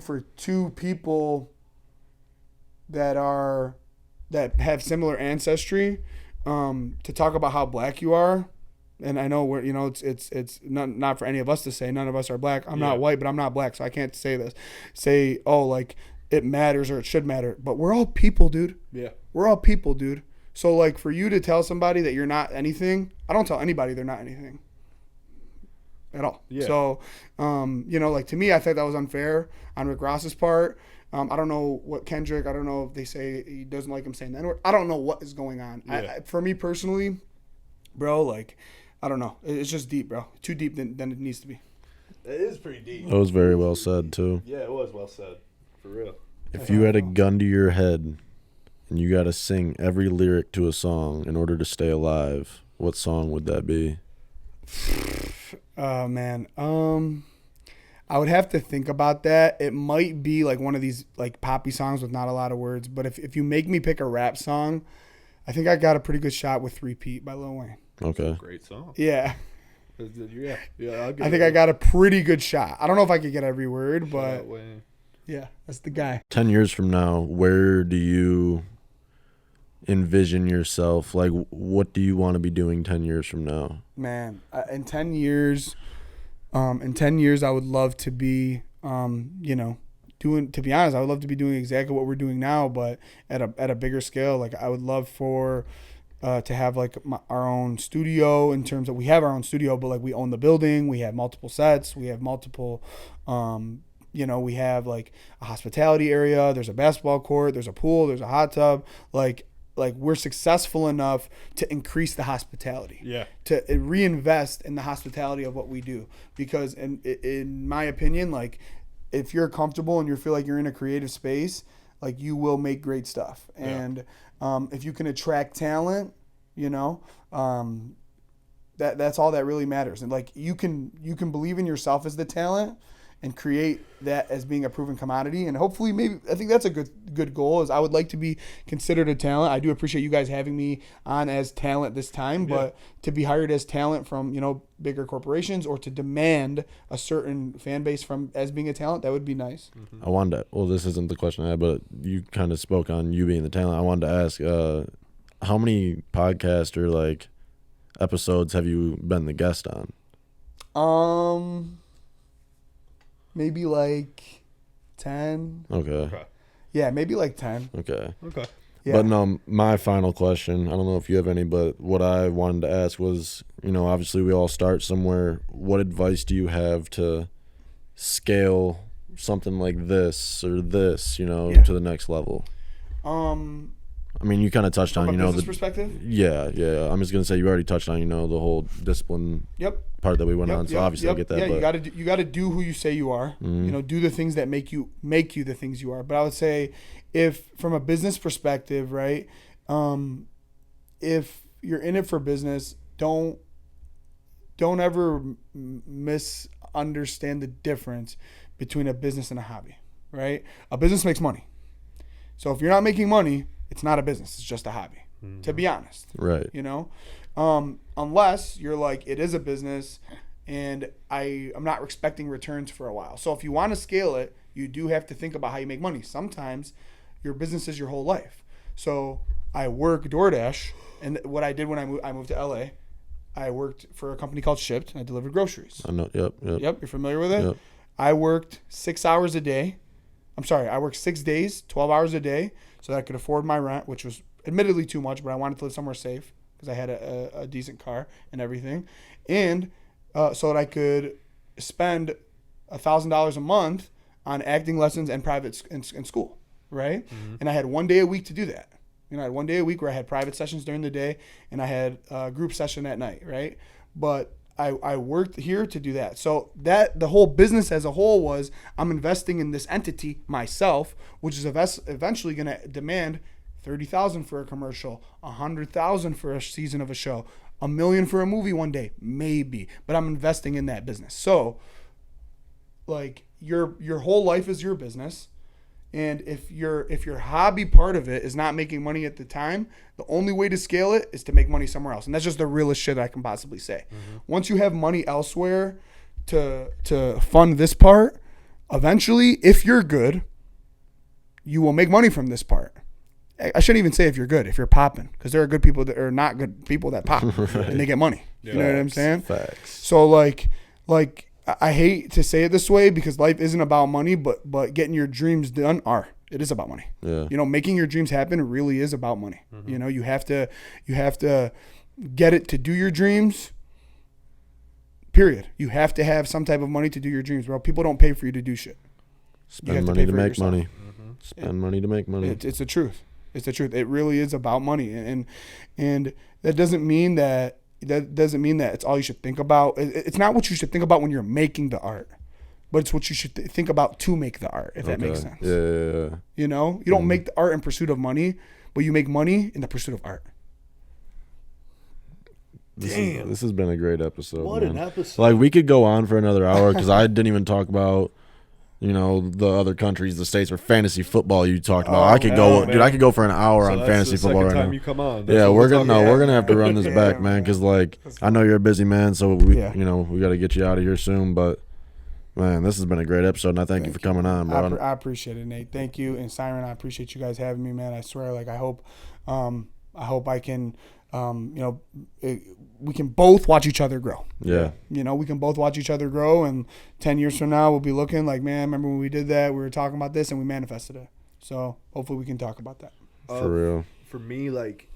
C: for two people that have similar ancestry, to talk about how black you are, and I know it's not for any of us to say. None of us are black. I'm not white, but I'm not black, so I can't say this. Say, oh, like it matters or it should matter, but we're all people, dude. Yeah, we're all people, dude. So like, for you to tell somebody that you're not anything, I don't tell anybody they're not anything at all. Yeah. So, like, to me, I thought that was unfair on Rick Ross's part. I don't know what Kendrick, I don't know if they say he doesn't like him saying that word. I don't know what is going on. Yeah. For me personally, bro, like, I don't know. It's just deep, bro. Too deep than it needs to be.
A: It is pretty deep.
B: That was very well said, too.
A: Yeah, it was well said. For real.
B: If you had a gun to your head and you got to sing every lyric to a song in order to stay alive, what song would that be?
C: Oh, man. I would have to think about that. It might be like one of these like poppy songs with not a lot of words. But if you make me pick a rap song, I think I got a pretty good shot with Repeat by Lil Wayne.
B: Okay.
A: Great song.
C: Yeah.
A: Yeah.
C: I think I got a pretty good shot. I don't know if I could get every word, but yeah, that's the guy.
B: 10 years from now, where do you envision yourself? Like, what do you want to be doing 10 years from now?
C: Man, in 10 years, I would love to be, doing, to be honest, I would love to be doing exactly what we're doing now, but at a bigger scale. Like, I would love to have like our own studio, in terms of, we have our own studio, but like we own the building, we have multiple sets, we have multiple, we have like a hospitality area, there's a basketball court, there's a pool, there's a hot tub, like we're successful enough to increase the hospitality. Yeah. To reinvest in the hospitality of what we do. Because in my opinion, like, if you're comfortable and you feel like you're in a creative space, like you will make great stuff. Yeah. And if you can attract talent, you know, that's all that really matters. And like you can believe in yourself as the talent and create that as being a proven commodity. And hopefully I think that's a good goal, is I would like to be considered a talent. I do appreciate you guys having me on as talent this time, but to be hired as talent from, you know, bigger corporations, or to demand a certain fan base from as being a talent, that would be nice.
B: I wanted to, well, this isn't the question I had, but you kind of spoke on you being the talent. I wanted to ask, how many podcast or like episodes have you been the guest on?
C: Maybe like 10.
B: Okay.
C: Yeah, maybe like 10.
B: Okay.
C: Yeah.
B: But no, my final question, I don't know if you have any, but what I wanted to ask was, you know, obviously we all start somewhere. What advice do you have to scale something like this or this, you know, to the next level? I mean, you kind of touched on, you know,
C: business perspective.
B: Yeah. I'm just gonna say you already touched on, you know, the whole discipline. Part that we went on. So obviously I get that.
C: Yeah,
B: but
C: you gotta do who you say you are.
B: Mm-hmm.
C: You know, do the things that make you the things you are. But I would say, if from a business perspective, right, if you're in it for business, don't ever misunderstand the difference between a business and a hobby. Right? A business makes money. So if you're not making money, it's not a business. It's just a hobby. Mm-hmm. To be honest.
B: Right.
C: You know. Unless you're like, it is a business and I'm not expecting returns for a while. So if you want to scale it, you do have to think about how you make money. Sometimes your business is your whole life. So I work DoorDash, and what I did when I moved to LA, I worked for a company called Shipped, and I delivered groceries.
B: I know. Yep.
C: You're familiar with it?
B: Yep.
C: I worked 6 hours a day. I worked 6 days, 12 hours a day, so that I could afford my rent, which was admittedly too much, but I wanted to live somewhere safe, because I had a decent car and everything, and so that I could spend $1,000 a month on acting lessons and private in school, right? Mm-hmm. And I had 1 day a week to do that. You know, I had 1 day a week where I had private sessions during the day, and I had a group session at night, right? But I worked here to do that. So that the whole business as a whole was, I'm investing in this entity myself, which is eventually going to demand $30,000 for a commercial, $100,000 for a season of a show, $1 million for a movie one day, maybe. But I'm investing in that business. So, like, your whole life is your business, and if your hobby part of it is not making money at the time, the only way to scale it is to make money somewhere else, and that's just the realest shit I can possibly say. Mm-hmm. Once you have money elsewhere to fund this part, eventually, if you're good, you will make money from this part. I shouldn't even say if you're good, if you're popping, because there are good people that are not good people that pop right. And they get money. Yeah. You know what I'm saying?
B: Facts.
C: So like I hate to say it this way, because life isn't about money, but getting your dreams done it is about money.
B: Yeah.
C: You know, making your dreams happen really is about money. Mm-hmm. You know, you have to get it to do your dreams. Period. You have to have some type of money to do your dreams, bro. People don't pay for you to do shit.
B: Spend money to make money. Mm-hmm. Spend money to make money.
C: It's the truth. It's the truth. It really is about money, and that doesn't mean that it's all you should think about. It's not what you should think about when you're making the art, but it's what you should think about to make the art, if that makes sense.
B: Yeah.
C: You know, you don't make the art in pursuit of money, but you make money in the pursuit of art.
B: This has been a great episode.
A: What an episode.
B: Like, we could go on for another hour, because I didn't even talk about, you know, the other countries, the states, or fantasy football you talked about. I could go for an hour on fantasy football right now.
A: You come on.
B: Yeah, we're gonna have to run this back, man, because like I know you're a busy man, so we got to get you out of here soon. But man, this has been a great episode, and I thank you for coming on, bro.
C: I appreciate it, Nate. Thank you, and Siren, I appreciate you guys having me, man. I swear, like I hope I can. We can both watch each other grow.
B: Yeah.
C: You know, we can both watch each other grow, and 10 years from now, we'll be looking like, man, remember when we did that? We were talking about this, and we manifested it. So hopefully we can talk about that.
B: For real.
A: For me, like,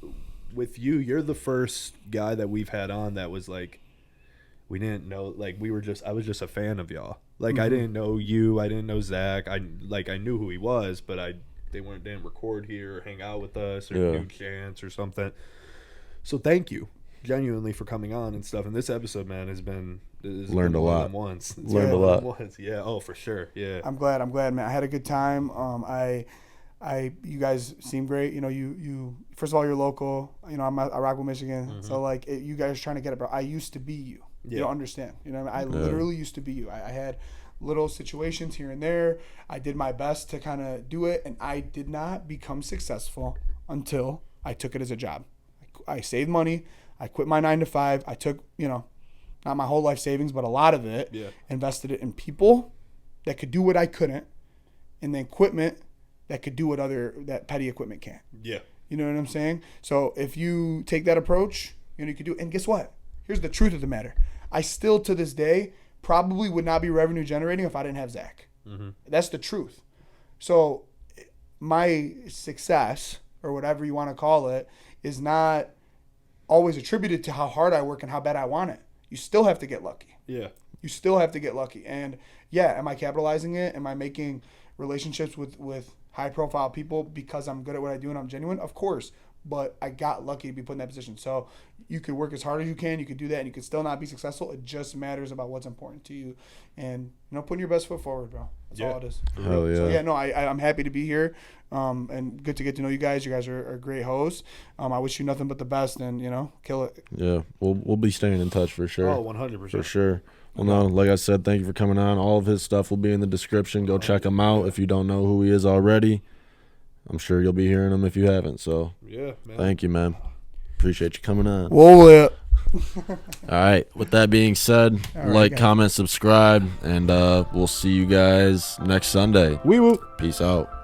A: with you, you're the first guy that we've had on that was like, we didn't know, like, I was just a fan of y'all. Like, mm-hmm. I didn't know you. I didn't know Zach. I knew who he was, but they didn't record here or hang out with us or do chants or something. So thank you. genuinely for coming on and stuff. And this episode, man, has been
B: Learned a lot.
A: Learned
B: a lot.
A: Yeah. Oh, for sure. Yeah.
C: I'm glad, man. I had a good time. You guys seem great. You know, you first of all, you're local. You know, I rock with Michigan.
A: Mm-hmm.
C: So like, you guys are trying to get it, bro. I used to be you.
A: Yeah.
C: You don't understand. You know, I literally used to be you. I had little situations here and there. I did my best to kind of do it, and I did not become successful until I took it as a job. I saved money. I quit my 9-to-5. I took, you know, not my whole life savings, but a lot of it, invested it in people that could do what I couldn't, and then equipment that could do what that petty equipment can't.
A: Yeah.
C: You know what I'm saying? So if you take that approach, you know, you could do it. And guess what? Here's the truth of the matter. I still, to this day, probably would not be revenue generating if I didn't have Zach. Mm-hmm. That's the truth. So my success, or whatever you want to call it, is not always attributed to how hard I work and how bad I want it. You still have to get lucky.
A: Yeah.
C: You still have to get lucky. And yeah, am I capitalizing it? Am I making relationships with high profile people because I'm good at what I do and I'm genuine? Of course. But I got lucky to be put in that position. So you could work as hard as you can. You could do that, and you could still not be successful. It just matters about what's important to you, and you know, putting your best foot forward, bro. That's all it is.
B: Hell yeah.
C: So yeah, no, I'm happy to be here, and good to get to know you guys. You guys are great hosts. I wish you nothing but the best, and you know, kill it.
B: Yeah, we'll be staying in touch for sure.
A: Oh, 100%.
B: For sure. Well, no, like I said, thank you for coming on. All of his stuff will be in the description. Go check him out if you don't know who he is already. I'm sure you'll be hearing him if you haven't. So,
A: yeah, man.
B: Thank you, man. Appreciate you coming on.
C: Whoa,
B: All right. With that being said, like, comment, subscribe, and we'll see you guys next Sunday.
A: Wee woo.
B: Peace out.